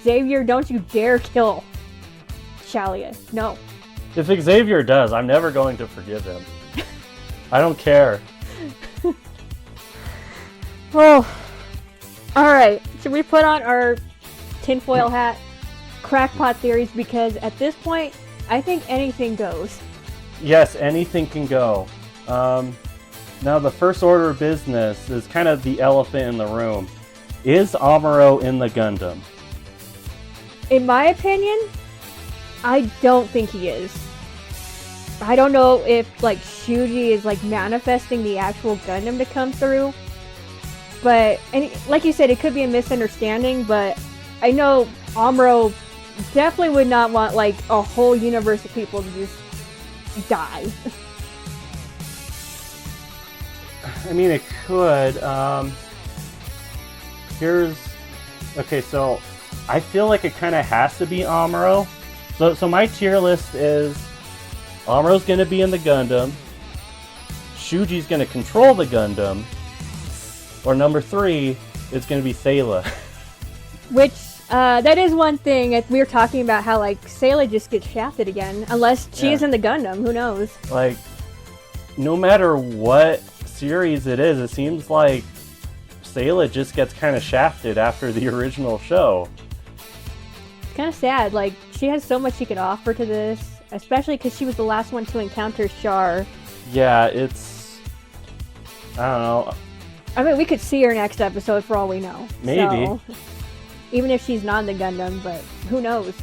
Xavier, don't you dare kill Shalia. No.
If Xavier does, I'm never going to forgive him. I don't care.
Oh. Alright, should we put on our tinfoil hat? Crackpot theories, because at this point, I think anything goes.
Yes, anything can go. Now, the first order of business is kind of the elephant in the room. Is Amuro in the Gundam?
In my opinion, I don't think he is. I don't know if, like, Shuji is, like, manifesting the actual Gundam to come through. But, and like you said, it could be a misunderstanding, but I know Amuro definitely would not want, like, a whole universe of people to just die.
I mean, it could. Okay, so I feel like it kind of has to be Amuro. So my tier list is Amuro's going to be in the Gundam, Shuji's going to control the Gundam, or number 3 is going to be Sayla.
Which, that is one thing. We were talking about how, like, Sayla just gets shafted again. Unless she is in the Gundam, who knows?
Like, no matter what series it is, it seems like Sayla just gets kind of shafted after the original show.
It's kind of sad. Like, she has so much she could offer to this, especially because she was the last one to encounter Char.
Yeah, it's... I don't know.
I mean, we could see her next episode for all we know.
Maybe.
So, even if she's not in the Gundam, but who knows?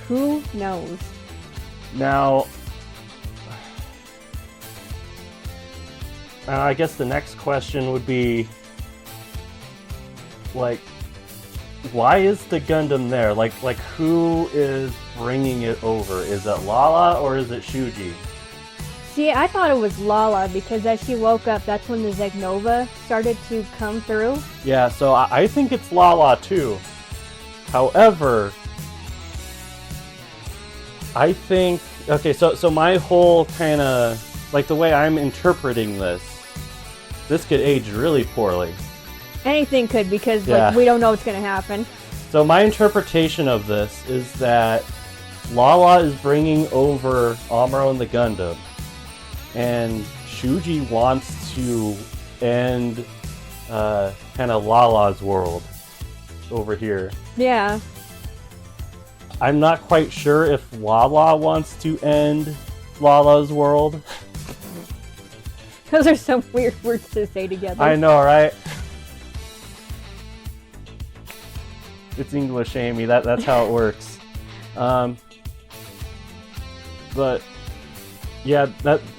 Who knows?
Now, I guess the next question would be, like, why is the Gundam there? Like who is bringing it over? Is it Lala or is it Shuji?
See, I thought it was Lala because as she woke up, that's when the Zegnova started to come through.
Yeah, so I think it's Lala too. However, I think okay. So my whole kind of like the way I'm interpreting this could age really poorly.
Anything could, because
Yeah.
like we don't know what's gonna happen.
So my interpretation of this is that Lala is bringing over Amuro and the Gundam, and Shuji wants to end kind of Lala's world over here.
Yeah.
I'm not quite sure if Lala wants to end Lala's world.
Those are some weird words to say together.
I know, right? It's English, Amy. That's how it works. But yeah,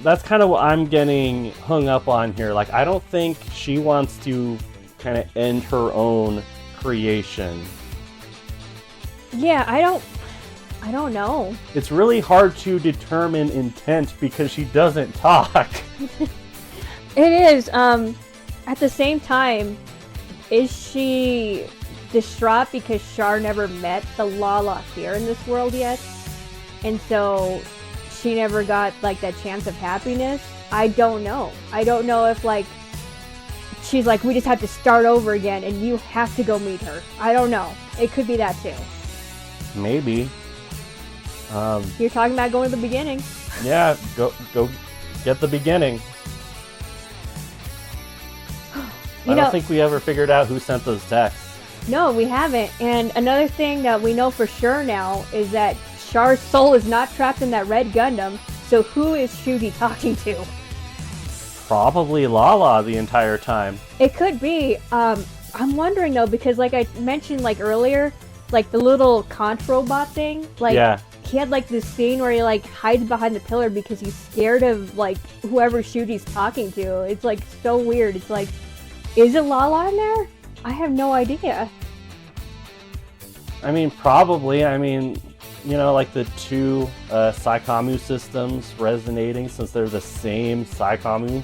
that's kind of what I'm getting hung up on here. Like, I don't think she wants to kind of end her own creation.
Yeah, I don't know.
It's really hard to determine intent because she doesn't talk.
It is. At the same time, is she distraught because Char never met the Lala here in this world yet? And so she never got like that chance of happiness? I don't know. I don't know if like she's like, we just have to start over again and you have to go meet her. I don't know. It could be that too.
Maybe.
You're talking about going to the beginning.
Yeah, go get the beginning. I don't think we ever figured out who sent those texts.
No, we haven't. And another thing that we know for sure now is that Char's soul is not trapped in that red Gundam. So who is Shuji talking to?
Probably Lala the entire time.
It could be. I'm wondering though, because like I mentioned like earlier, like the little conch robot thing, like
Yeah.
he had like this scene where he like hides behind the pillar because he's scared of like whoever Shuji's talking to. It's like so weird. It's like, is it Lala in there? I have no idea.
I mean, probably. I mean, you know, like the two Psycommu systems resonating since they're the same Psycommu.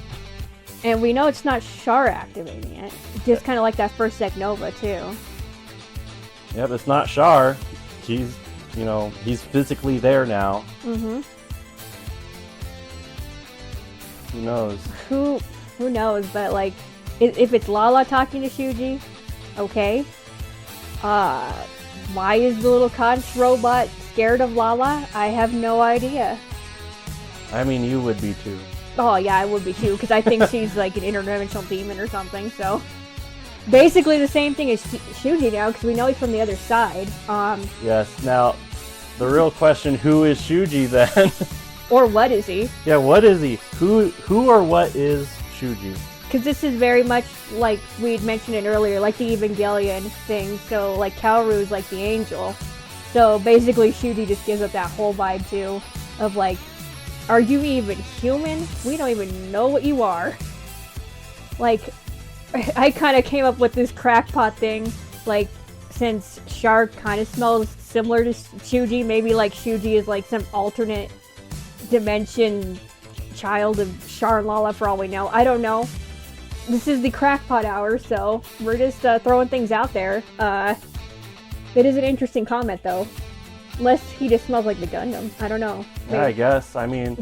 And we know it's not Char activating it. Just kind of like that first Nova too.
Yep, it's not Char. He's physically there now.
Mm-hmm.
Who knows?
Who knows? But like, if it's Lala talking to Shuji, okay. Why is the little conch robot scared of Lala? I have no idea.
I mean, you would be too.
Oh yeah, I would be too, because I think she's like an interdimensional demon or something. So basically the same thing as Shuji now, because we know he's from the other side.
Yes. Now, the real question: who is Shuji then?
Or what is he?
Yeah, what is he? Who or what is Shuji?
Because this is very much like we'd mentioned it earlier, like the Evangelion thing. So like Kaoru is like the angel. So basically Shuji just gives up that whole vibe too, of like, are you even human? We don't even know what you are. Like, I kind of came up with this crackpot thing, like, since Char kind of smells similar to Shuji, maybe like Shuji is like some alternate dimension child of Char and Lala for all we know. I don't know. This is the crackpot hour, so we're just throwing things out there. It is an interesting comment though. Unless he just smells like the Gundam. I don't know.
Yeah, I guess. I mean,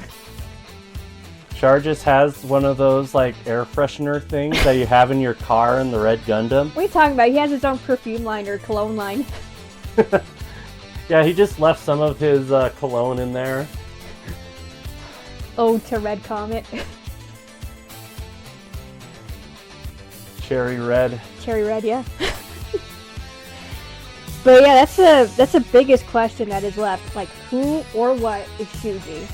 Char just has one of those like air freshener things that you have in your car in the red Gundam.
What are you talking about? He has his own perfume line or cologne line.
Yeah, he just left some of his cologne in there.
Ode to Red Comet.
Cherry red.
Cherry red, yeah. But yeah, that's the biggest question that is left. Like, who or what is Shuji?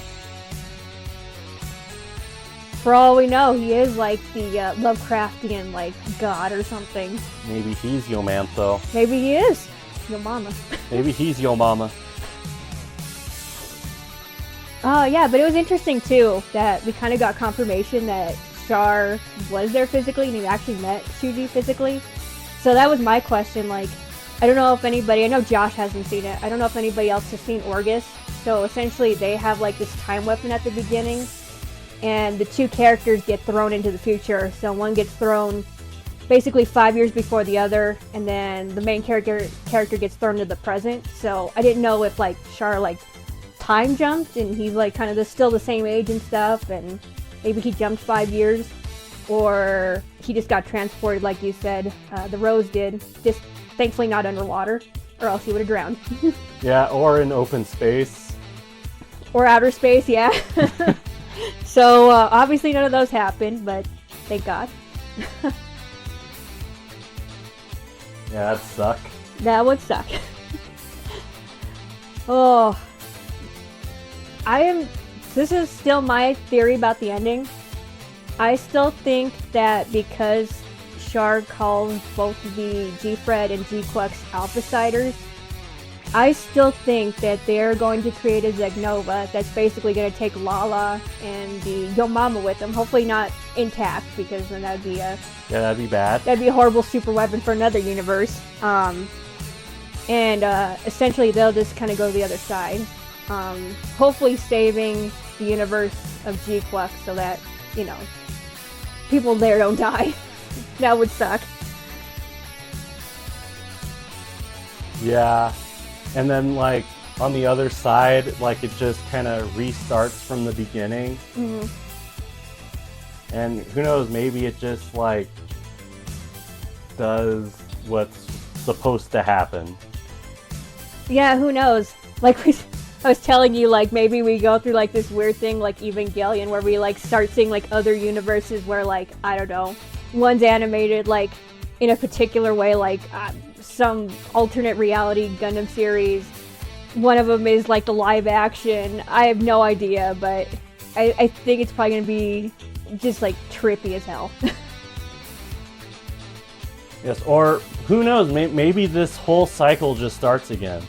For all we know, he is like the Lovecraftian, like, god or something.
Maybe he's Yomantho.
Maybe he is. Your mama.
Maybe he's Yo Mama.
Oh yeah, but it was interesting too that we kind of got confirmation that Char was there physically and he actually met Shuji physically. So that was my question, like, I don't know if anybody, I know Josh hasn't seen it, I don't know if anybody else has seen Orgus. So essentially they have like this time weapon at the beginning and the two characters get thrown into the future. So one gets thrown basically 5 years before the other, and then the main character gets thrown to the present. So I didn't know if like Char like time jumped and he's like kind of still the same age and stuff, and maybe he jumped 5 years, or he just got transported like you said, the Rose did, just thankfully not underwater, or else he would have drowned.
Yeah, or in open space.
Or outer space, yeah. So obviously none of those happened, but thank God.
Yeah, that'd suck.
That would suck. Oh. This is still my theory about the ending. I still think that because Char calls both the G-Fred and Gquuuuuux Alphaciders, I still think that they're going to create a Zegnova that's basically going to take Lala and the Yo Mama with them. Hopefully not intact, because then that'd be
Yeah, that'd be bad.
That'd be a horrible super weapon for another universe. And essentially they'll just kind of go to the other side. Hopefully saving the universe of Gquuuuuux so that, you know, people there don't die. That would suck.
Yeah. And then, like, on the other side, like, it just kind of restarts from the beginning.
Mm-hmm.
And who knows, maybe it just, like, does what's supposed to happen.
Yeah, who knows? Like, I was telling you, like, maybe we go through, like, this weird thing, like Evangelion, where we, like, start seeing, like, other universes where, like, I don't know, one's animated, like, in a particular way, like, some alternate reality Gundam series. One of them is, like, the live action. I have no idea, but I think it's probably going to be just, like, trippy as hell.
Yes, or who knows, maybe this whole cycle just starts again.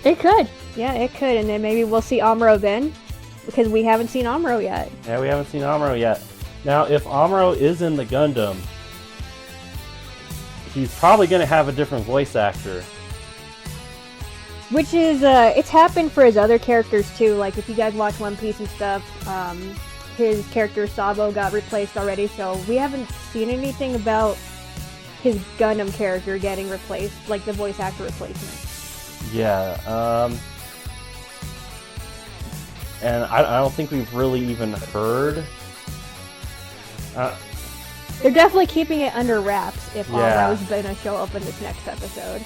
It could. Yeah, it could. And then maybe we'll see Amuro then, because we haven't seen Amuro yet.
Yeah, we haven't seen Amuro yet. Now, if Amuro is in the Gundam, he's probably going to have a different voice actor.
Which is, it's happened for his other characters too. Like, if you guys watch One Piece and stuff, his character Sabo got replaced already, so we haven't seen anything about his Gundam character getting replaced, like the voice actor replacement.
Yeah, and I don't think we've really even heard.
They're definitely keeping it under wraps if
Yeah.
Amuro's gonna show up in this next episode.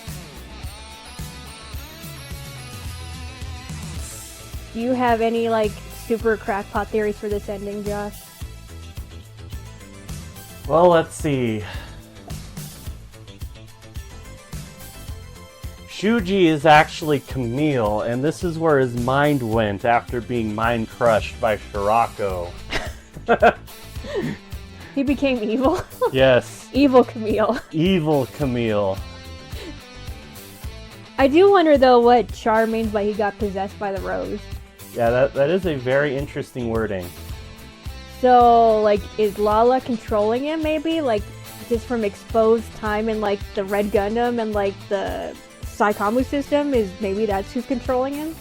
Do you have any, like, super crackpot theories for this ending, Josh?
Well, let's see. Shuji is actually Camille, and this is where his mind went after being mind crushed by Shirako.
He became evil?
Yes.
Evil Camille.
Evil Camille.
I do wonder, though, what Char means by he got possessed by the Rose.
Yeah, that is a very interesting wording.
So, like, is Lala controlling him, maybe? Like, just from exposed time in, like, the Red Gundam and, like, the Saikamu system? Maybe that's who's controlling him?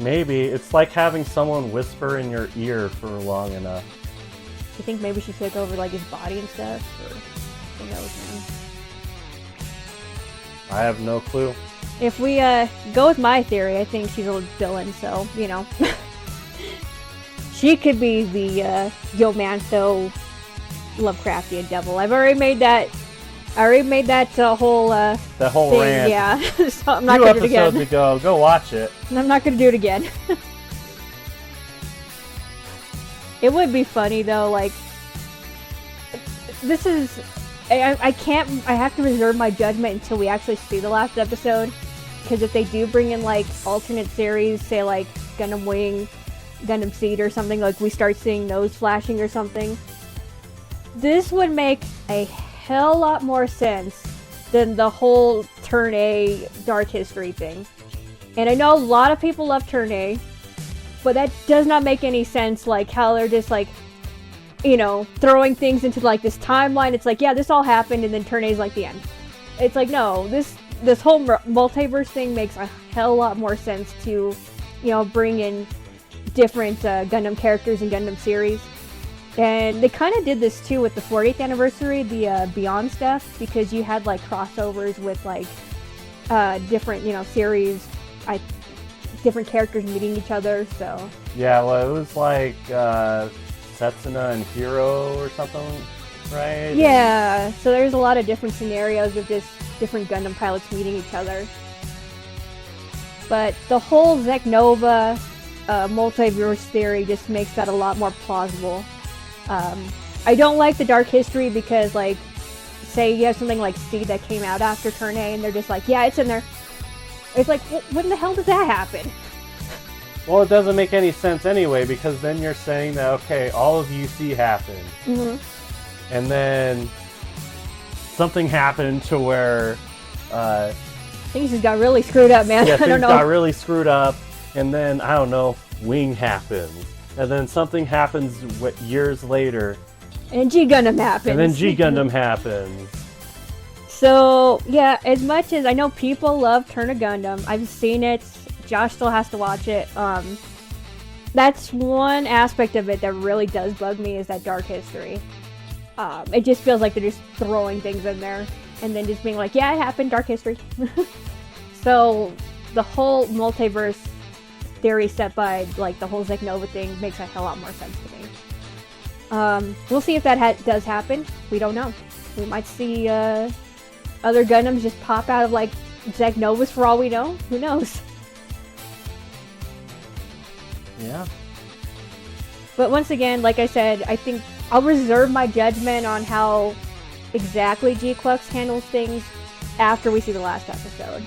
Maybe. It's like having someone whisper in your ear for long enough.
Do you think maybe she took over, like, his body and stuff? Or who knows, man?
I have no clue.
If we go with my theory, I think she's a villain, so, you know. She could be the Yomantho Lovecraftian devil. I've already made that. Whole
That whole
thing,
rant.
yeah. So I'm not
Two
gonna do it
episodes
again.
ago. Go watch it.
I'm not gonna do it again. It would be funny though, like, this is, I can't, I have to reserve my judgment until we actually see the last episode, because if they do bring in, like, alternate series, say, like, Gundam Wing, Gundam Seed or something, like, we start seeing those flashing or something, this would make a hell lot more sense than the whole Turn A Dark History thing. And I know a lot of people love Turn A, but that does not make any sense, like, how they're just, like, you know, throwing things into, like, this timeline. It's like, yeah, this all happened, and then Turn A is, like, the end. It's like, no, this whole multiverse thing makes a hell lot more sense to, you know, bring in different Gundam characters and Gundam series. And they kind of did this, too, with the 40th anniversary, the Beyond stuff, because you had, like, crossovers with, like, different, you know, series. I different characters meeting each other. So
Yeah, well, it was like Setsuna and Hiro or something, right?
yeah, so there's a lot of different scenarios of just different Gundam pilots meeting each other. But the whole Zeknova multiverse theory just makes that a lot more plausible. I don't like the dark history because, like, say you have something like C that came out after Turn A, and they're just like, yeah, it's in there. It's like, when the hell did that happen?
Well, it doesn't make any sense anyway, because then you're saying that, okay, all of UC happened.
Mm-hmm.
And then something happened to where...
things just got really screwed up, man.
Yeah,
I don't
things
know.
got really screwed up. And then, I don't know, Wing happens. And then something happens years later.
And G Gundam happens.
And then G Gundam happens.
So, yeah, as much as I know people love Turn of Gundam, I've seen it. Josh still has to watch it. That's one aspect of it that really does bug me, is that dark history. It just feels like they're just throwing things in there and then just being like, yeah, it happened, dark history. So the whole multiverse theory set by, like, the whole Zeknova thing makes a hell lot more sense to me. We'll see if that does happen. We don't know. We might see other Gundams just pop out of, like, Zeknovas for all we know. Who knows?
Yeah.
But once again, like I said, I think I'll reserve my judgment on how exactly Gquuuuuux handles things after we see the last episode.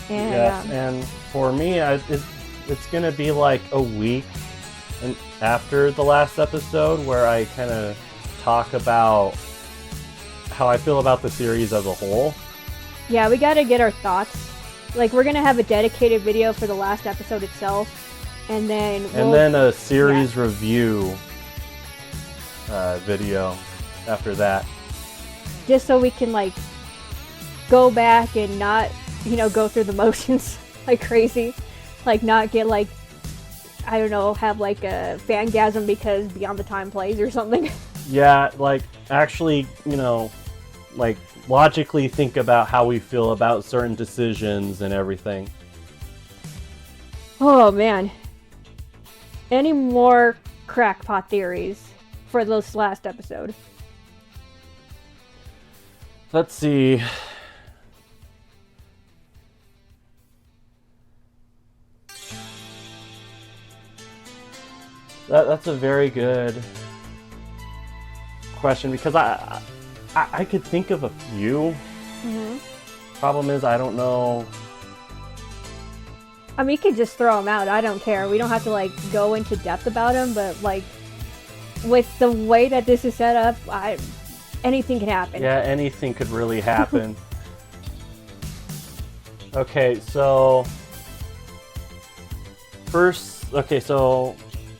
And,
yes, and for me, it's going to be like a week after the last episode where I kind of talk about how I feel about the series as a whole.
Yeah, we got to get our thoughts. Like, we're going to have a dedicated video for the last episode itself. And then
a series review video after that.
Just so we can, like, go back and not, go through the motions like crazy. Like, not get, like, I don't know, have, like, a fangasm because Beyond the Time plays or something.
Yeah, like, actually, like, logically think about how we feel about certain decisions and everything.
Oh, man. Any more crackpot theories for this last episode?
Let's see. That's a very good question, because I could think of a few.
Mm-hmm.
Problem is, I don't know.
I mean, you could just throw them out. I don't care. We don't have to, like, go into depth about them, but, like, with the way that this is set up, anything can happen.
Yeah, anything could really happen. Okay, so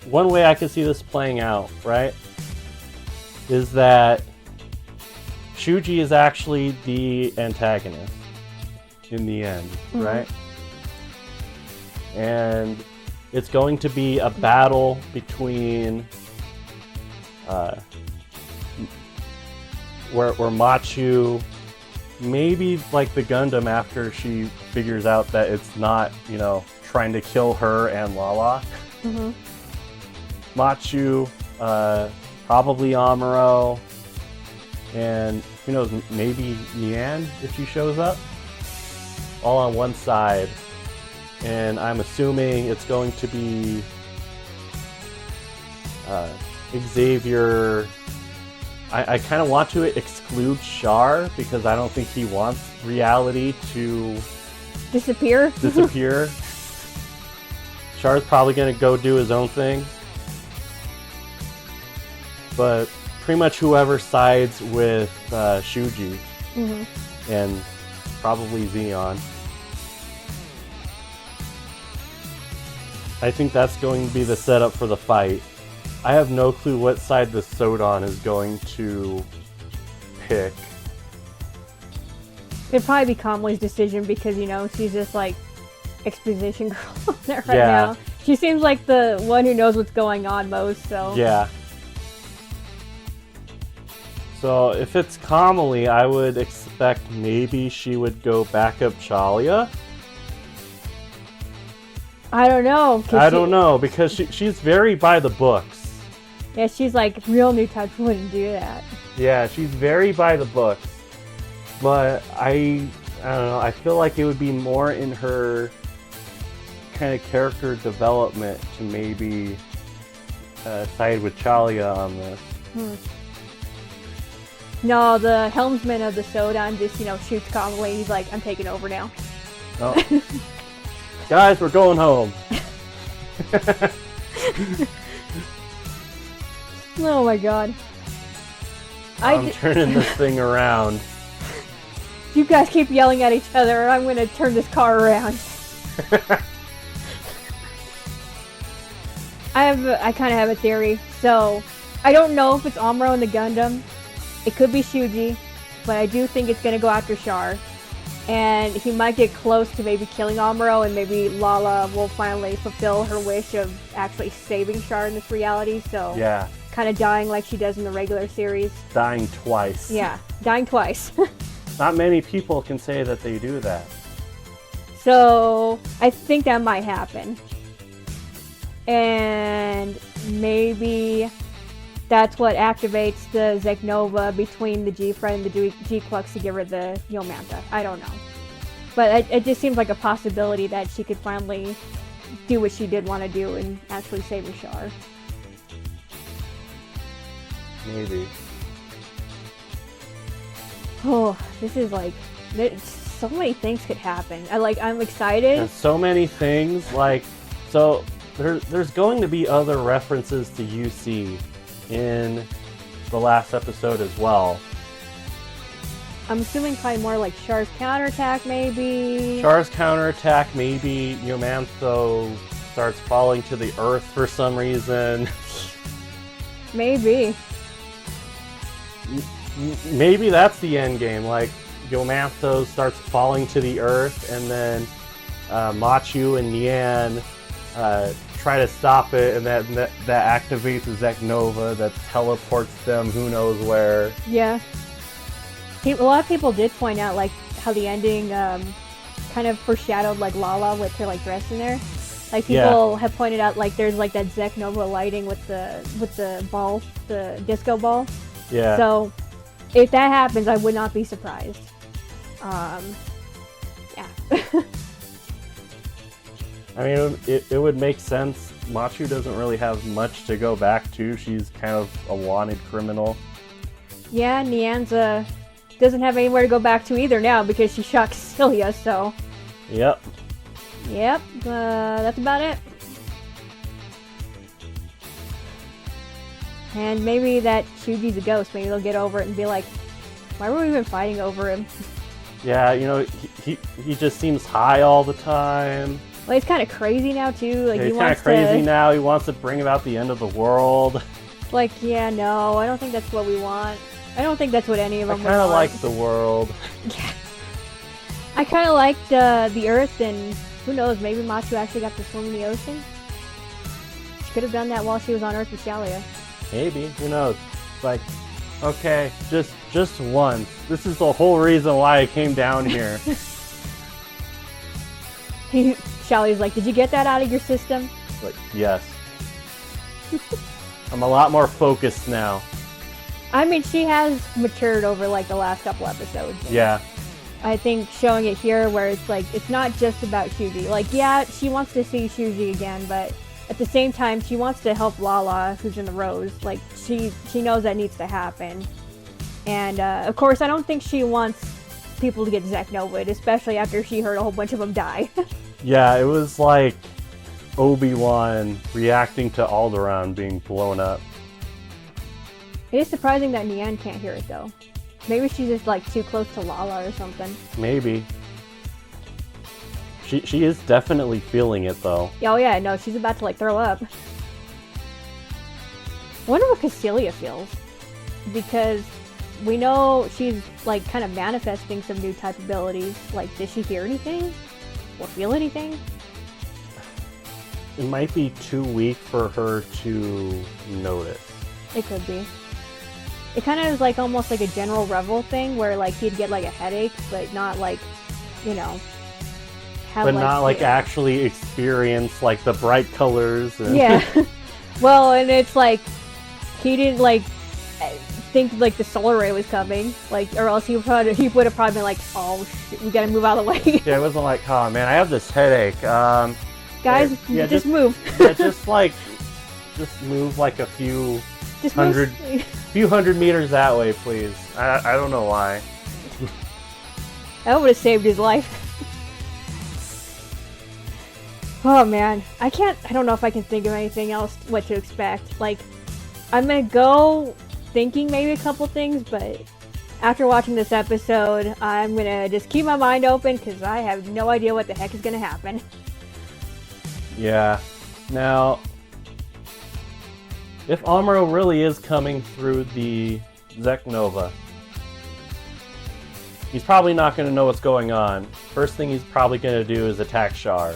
one way I could see this playing out, right, is that Shuji is actually the antagonist in the end,
Mm-hmm.
right? And it's going to be a battle between where Machu, maybe like the Gundam, after she figures out that it's not, trying to kill her and Lala.
Mm-hmm.
Machu, probably Amuro, and who knows, maybe Nian if she shows up, all on one side. And I'm assuming it's going to be Xavier. I kind of want to exclude Char, because I don't think he wants reality to
Disappear?
Char's probably going to go do his own thing. But pretty much whoever sides with Shuji,
Mm-hmm.
and probably Zeon. I think that's going to be the setup for the fight. I have no clue what side the Sodon is going to pick.
It'd probably be Kamlei's decision because, she's just, like, exposition girl there right
Yeah.
now. She seems like the one who knows what's going on most, so...
Yeah. So if it's Kamali, I would expect maybe she would go back up Chalia.
I don't know.
I don't know, because she's very by the books.
Yeah, she's like, real new types wouldn't do that.
Yeah, she's very by the books. But I don't know, I feel like it would be more in her kind of character development to maybe side with Chalia on this.
No, the helmsman of the Sodan just, shoots calmly. He's like, I'm taking over now.
Oh. Guys, we're going home.
Oh my god.
I'm turning this thing around.
You guys keep yelling at each other, I'm gonna turn this car around. I kind of have a theory. So, I don't know if it's Amuro in the Gundam. It could be Shuji, but I do think it's gonna go after Char. And he might get close to maybe killing Amuro, and maybe Lala will finally fulfill her wish of actually saving Char in this reality. So,
yeah,
kind of dying like she does in the regular series.
Dying twice.
Yeah, dying twice.
Not many people can say that they do that.
So, I think that might happen. And maybe that's what activates the Zeknova between the G-Friend and the Gquuuuuux to give her the Yomanta. I don't know. But it just seems like a possibility that she could finally do what she did want to do and actually save Char.
Maybe.
Oh, this is like... so many things could happen. I'm excited.
There's so many things. So there's going to be other references to UC in the last episode as well.
I'm assuming probably more like Char's counterattack, maybe.
Char's counterattack, maybe. Yomantho starts falling to the earth for some reason.
Maybe.
Maybe that's the end game. Like, Yomantho starts falling to the earth, and then Machu and Nian try to stop it, and that activates a Zeknova that teleports them who knows where.
Yeah. A lot of people did point out like how the ending kind of foreshadowed like Lala with her like dress in there. Like people have pointed out like there's like that Zeknova lighting with the ball, the disco ball.
Yeah.
So if that happens, I would not be surprised. Yeah.
I mean, it would make sense. Machu doesn't really have much to go back to. She's kind of a wanted criminal.
Yeah, Nianza doesn't have anywhere to go back to either now because she shot Cecilia, so...
Yep.
Yep, that's about it. And maybe that Shuji's a ghost. Maybe they'll get over it and be like, why were we even fighting over him?
Yeah, he just seems high all the time.
Well, he's kind of crazy now, too. Like,
yeah, he's kind of crazy now. He wants to bring about the end of the world.
Like, yeah, no, I don't think that's what we want. I don't think that's what any of them would want.
I kind of like the world.
Yeah. I kind of liked the Earth, and who knows, maybe Machu actually got to swim in the ocean? She could have done that while she was on Earth with Shalia.
Maybe, who knows? It's like, okay, just once. This is the whole reason why I came down here.
Shalia's like, did you get that out of your system?
Like, yes. I'm a lot more focused now.
I mean, she has matured over like the last couple episodes.
Yeah.
I think showing it here where it's like, it's not just about Shuji. Like, yeah, she wants to see Shuji again, but at the same time, she wants to help Lala, who's in the Rose. Like, she knows that needs to happen. And, of course, I don't think she wants people to get Zeknovaed, especially after she heard a whole bunch of them die.
Yeah, it was like Obi-Wan reacting to Alderaan being blown up.
It is surprising that Nian can't hear it, though. Maybe she's just, like, too close to Lala or something.
Maybe. She is definitely feeling it, though.
Oh, yeah, no, she's about to, like, throw up. I wonder what Cecilia feels. Because we know she's, like, kind of manifesting some new type abilities. Like, does she hear anything? Or feel anything?
It might be too weak for her to notice.
It could be. It kind of is like almost like a General Revel thing where like he'd get like a headache, but not like, have
but not like
yeah.
actually experience like the bright colors. And...
Yeah. Well, and it's like he didn't like think like the solar ray was coming, like, or else he would have probably been like, oh shit, we gotta move out of the way.
Yeah, it wasn't like, oh man, I have this headache.
Guys,
yeah,
just move.
Yeah, just move like a few hundred meters that way, please. I don't know why.
That would have saved his life. Oh man, I don't know if I can think of anything else what to expect. Like, I'm gonna go thinking maybe a couple things, but after watching this episode, I'm gonna just keep my mind open because I have no idea what the heck is gonna happen.
Yeah. Now, if Amuro really is coming through the Zeknova, he's probably not going to know what's going on. First thing he's probably going to do is attack Char.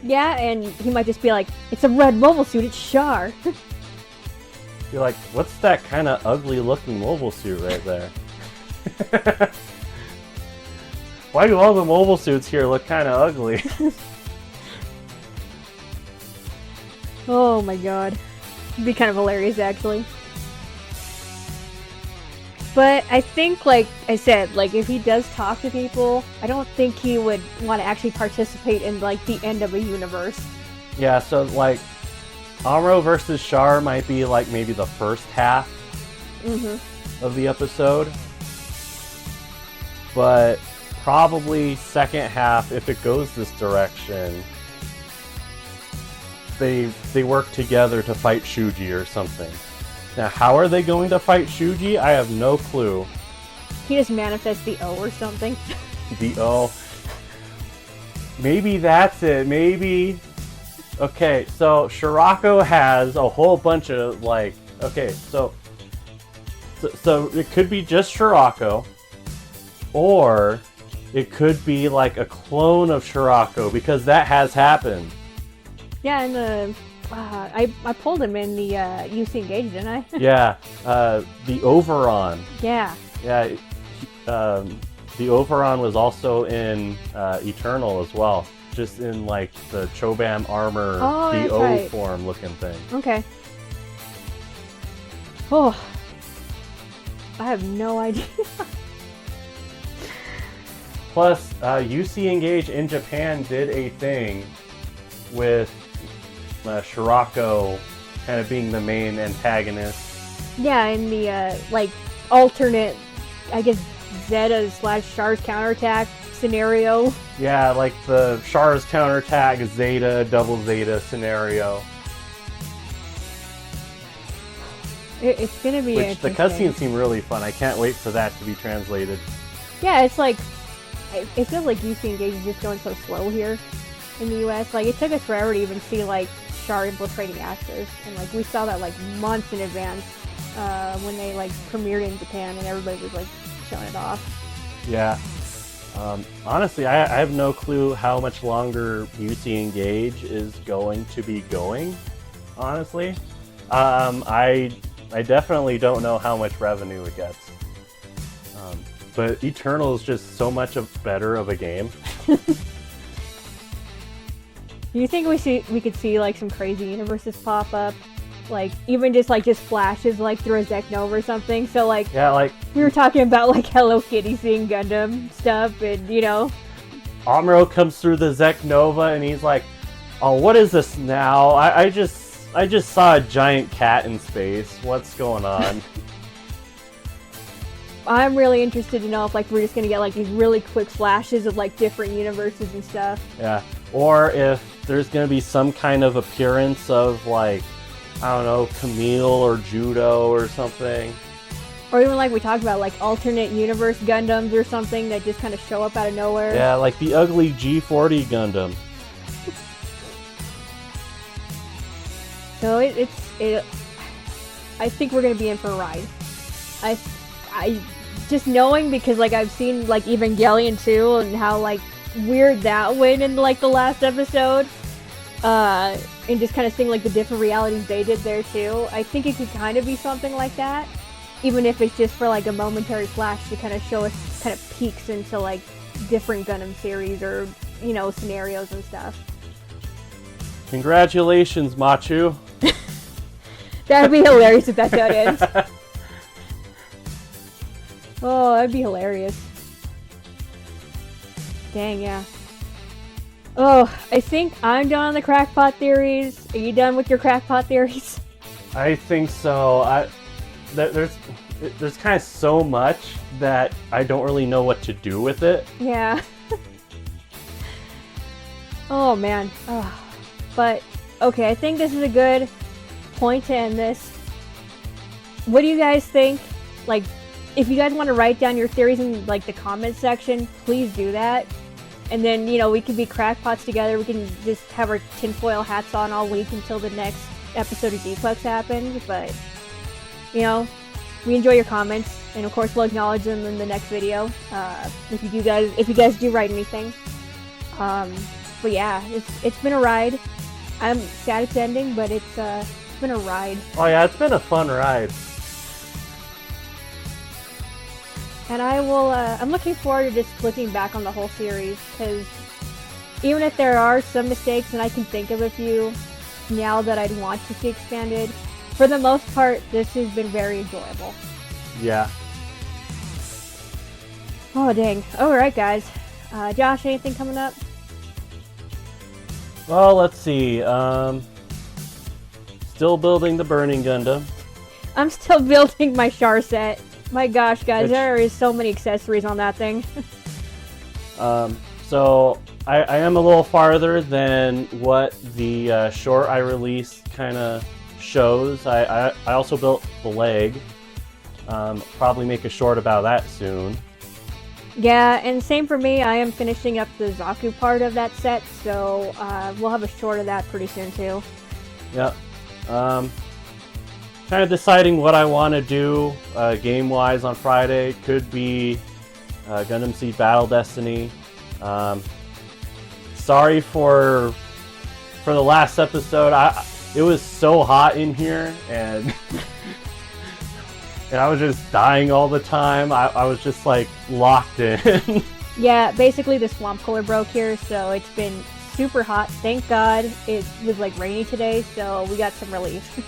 Yeah, and he might just be like, it's a red mobile suit, it's Char.
You're like, what's that kind of ugly looking mobile suit right there? Why do all the mobile suits here look kind of ugly?
Oh my god. It'd be kind of hilarious, actually. But I think, like I said, like, if he does talk to people, I don't think he would want to actually participate in, like, the end of a universe.
Yeah, so, like, Amuro versus Char might be, like, maybe the first half of the episode. But probably second half, if it goes this direction, they work together to fight Shuji or something. Now, how are they going to fight Shuji? I have no clue.
He just manifests the O or something.
The O. Maybe that's it. Maybe. Okay, so Shirako has a whole bunch of, like... Okay, so it could be just Shirako, or it could be like a clone of Shirako, because that has happened.
Yeah, and I pulled him in the UC Engage, didn't I?
Yeah, the Overon.
Yeah.
Yeah, the Overon was also in Eternal as well, just in like the Chobam armor, the O
right.
form looking thing.
Okay. Oh, I have no idea.
Plus, UC Engage in Japan did a thing with Shirako kind of being the main antagonist.
Yeah, in the like alternate, I guess, Zeta/Char's counterattack scenario.
Yeah, like the Char's counterattack, Zeta, double Zeta scenario.
It's gonna be
Which the cutscenes seem really fun. I can't wait for that to be translated.
Yeah, it's like, it feels like UC Engage is just going so slow here in the US. Like, it took us forever to even see like Char infiltrating Axis, and like we saw that like months in advance when they like premiered in Japan, and everybody was like showing it off.
Yeah. Honestly, I have no clue how much longer UC Engage is going to be going. Honestly, I definitely don't know how much revenue it gets. But Eternal is just so much better of a game.
Do you think we could see like some crazy universes pop up? Like, even just flashes like through a Zeknova or something. So like,
yeah, like
we were talking about like Hello Kitty seeing Gundam stuff, and you know,
Amuro comes through the Zeknova and he's like, "Oh, what is this now? I just saw a giant cat in space. What's going on?"
I'm really interested to know if like we're just gonna get like these really quick flashes of like different universes and stuff.
Yeah, or if there's gonna be some kind of appearance of like, I don't know, Camille or Judo or something.
Or even like we talked about, like alternate universe Gundams or something that just kind of show up out of nowhere.
Yeah, like the ugly G40 Gundam.
So I think we're gonna be in for a ride. I just knowing, because like I've seen like Evangelion 2 and how like weird that went in like the last episode. And just kind of seeing like the different realities they did there too. I think it could kind of be something like that, even if it's just for like a momentary flash to kind of show us kind of peeks into like different Gundam series or scenarios and stuff.
Congratulations, Machu.
That'd be hilarious if that's how it ends. Oh, that'd be hilarious. Dang, yeah. Oh, I think I'm done on the crackpot theories. Are you done with your crackpot theories?
I think so. There's kind of so much that I don't really know what to do with it.
Yeah. Oh, man. Oh. But, okay, I think this is a good point to end this. What do you guys think? Like, if you guys want to write down your theories in, like, the comment section, please do that. And then, we can be crackpots together. We can just have our tinfoil hats on all week until the next episode of Gquuuuuux happens. But, we enjoy your comments. And, of course, we'll acknowledge them in the next video. If you guys do write anything. But, yeah, it's been a ride. I'm sad it's ending, but it's been a ride.
Oh, yeah, it's been a fun ride.
And I'm looking forward to just looking back on the whole series, because even if there are some mistakes, and I can think of a few now that I'd want to see expanded, for the most part, this has been very enjoyable.
Yeah.
Oh, dang. Alright, guys. Josh, anything coming up?
Well, let's see. Still building the Burning Gundam.
I'm still building my Char set. My gosh, guys, there is so many accessories on that thing.
So I am a little farther than what the short I released kind of shows. I also built the leg. Probably make a short about that soon.
Yeah, and same for me. I am finishing up the Zaku part of that set, so we'll have a short of that pretty soon too.
Yep. Kind of deciding what I want to do game-wise on Friday. Could be Gundam Seed Battle Destiny. Sorry for the last episode. It was so hot in here, and and I was just dying all the time. I was just like locked in.
Yeah, basically the swamp cooler broke here, so it's been super hot. Thank God it was like rainy today, so we got some relief.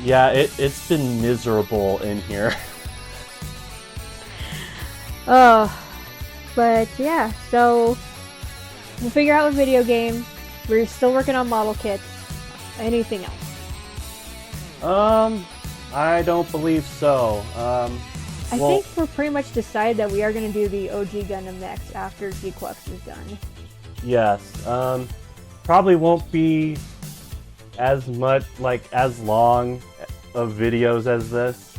Yeah, it's been miserable in here.
Oh, but yeah, so we'll figure out a video game. We're still working on model kits. Anything else?
I don't believe so.
I think we're pretty much decided that we are going to do the OG Gundam next after Gquuuuuux is done.
Yes. Probably won't be as long of videos as this.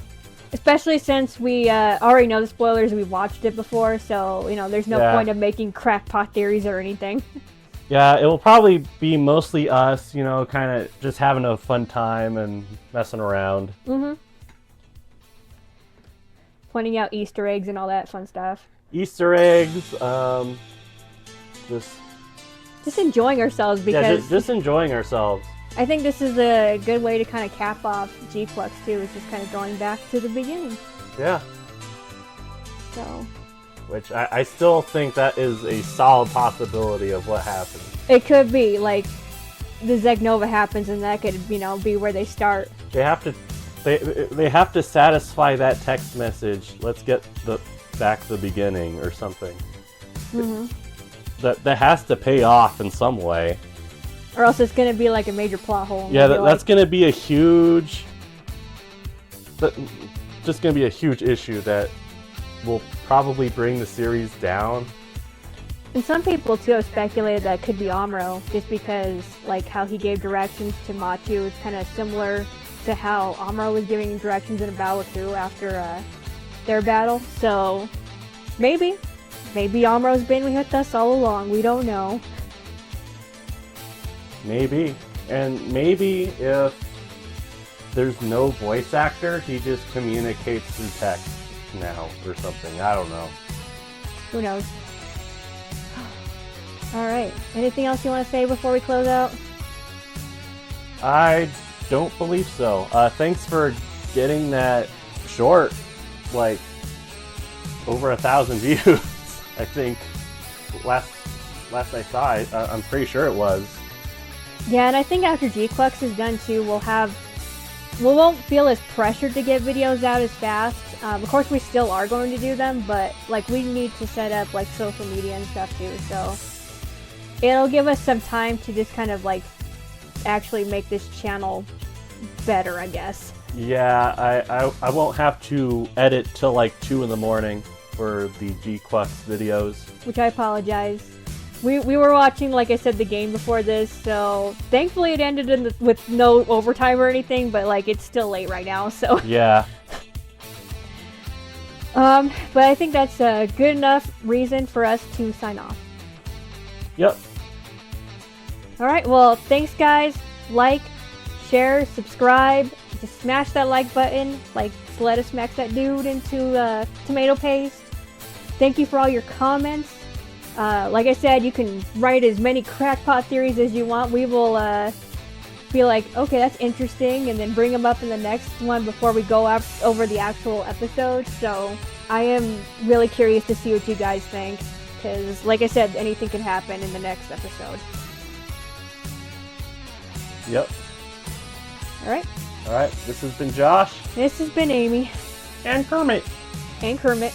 Especially since we already know the spoilers, we've watched it before, so there's no point of making crackpot theories or anything.
Yeah, it will probably be mostly us, kind of just having a fun time and messing around.
Mm-hmm. Pointing out Easter eggs and all that fun stuff.
Easter eggs,
just enjoying ourselves, because
just enjoying ourselves.
I think this is a good way to kind of cap off Gquuuuuux too, is just kind of going back to the beginning.
Yeah.
So.
Which I still think that is a solid possibility of what happens.
It could be, like, the Zegnova happens and that could, be where they start.
They have to satisfy that text message. Let's get back to the beginning or something.
Mm-hmm.
That has to pay off in some way.
Or else it's going to be like a major plot hole.
Yeah, that's going to be a huge... just going to be a huge issue that will probably bring the series down.
And some people too have speculated that it could be Amuro, just because like how he gave directions to Machu is kind of similar to how Amuro was giving directions in a battle with Gquuuuuux after their battle. So maybe Amuro's been with us all along. We don't know.
Maybe. And maybe if there's no voice actor, he just communicates through text now or something. I don't know.
Who knows? Alright. Anything else you want to say before we close out?
I don't believe so. Thanks for getting that short, like, over 1,000 views, I think, last I saw, I'm pretty sure it was.
Yeah, and I think after Gquuuuuux is done too, we won't feel as pressured to get videos out as fast. Of course, we still are going to do them, but like we need to set up like social media and stuff too. So it'll give us some time to just kind of like actually make this channel better, I guess.
Yeah, I won't have to edit till like 2 in the morning for the Gquuuuuux videos.
Which I apologize. We were watching, like I said, the game before this, so thankfully it ended with no overtime or anything, but like it's still late right now, so.
Yeah.
But I think that's a good enough reason for us to sign off.
Yep.
Alright, well, thanks guys. Like, share, subscribe. Just smash that like button. Like, let us smack that dude into tomato paste. Thank you for all your comments. Like I said, you can write as many crackpot theories as you want. We will be like, okay, that's interesting, and then bring them up in the next one before we go over the actual episode. So I am really curious to see what you guys think, because like I said, anything can happen in the next episode.
Yep.
Alright.
Alright, this has been Josh.
This has been Amy.
And Kermit.
And Kermit.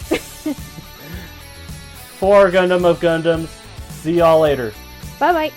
For Gundam of Gundams. See y'all later.
Bye-bye.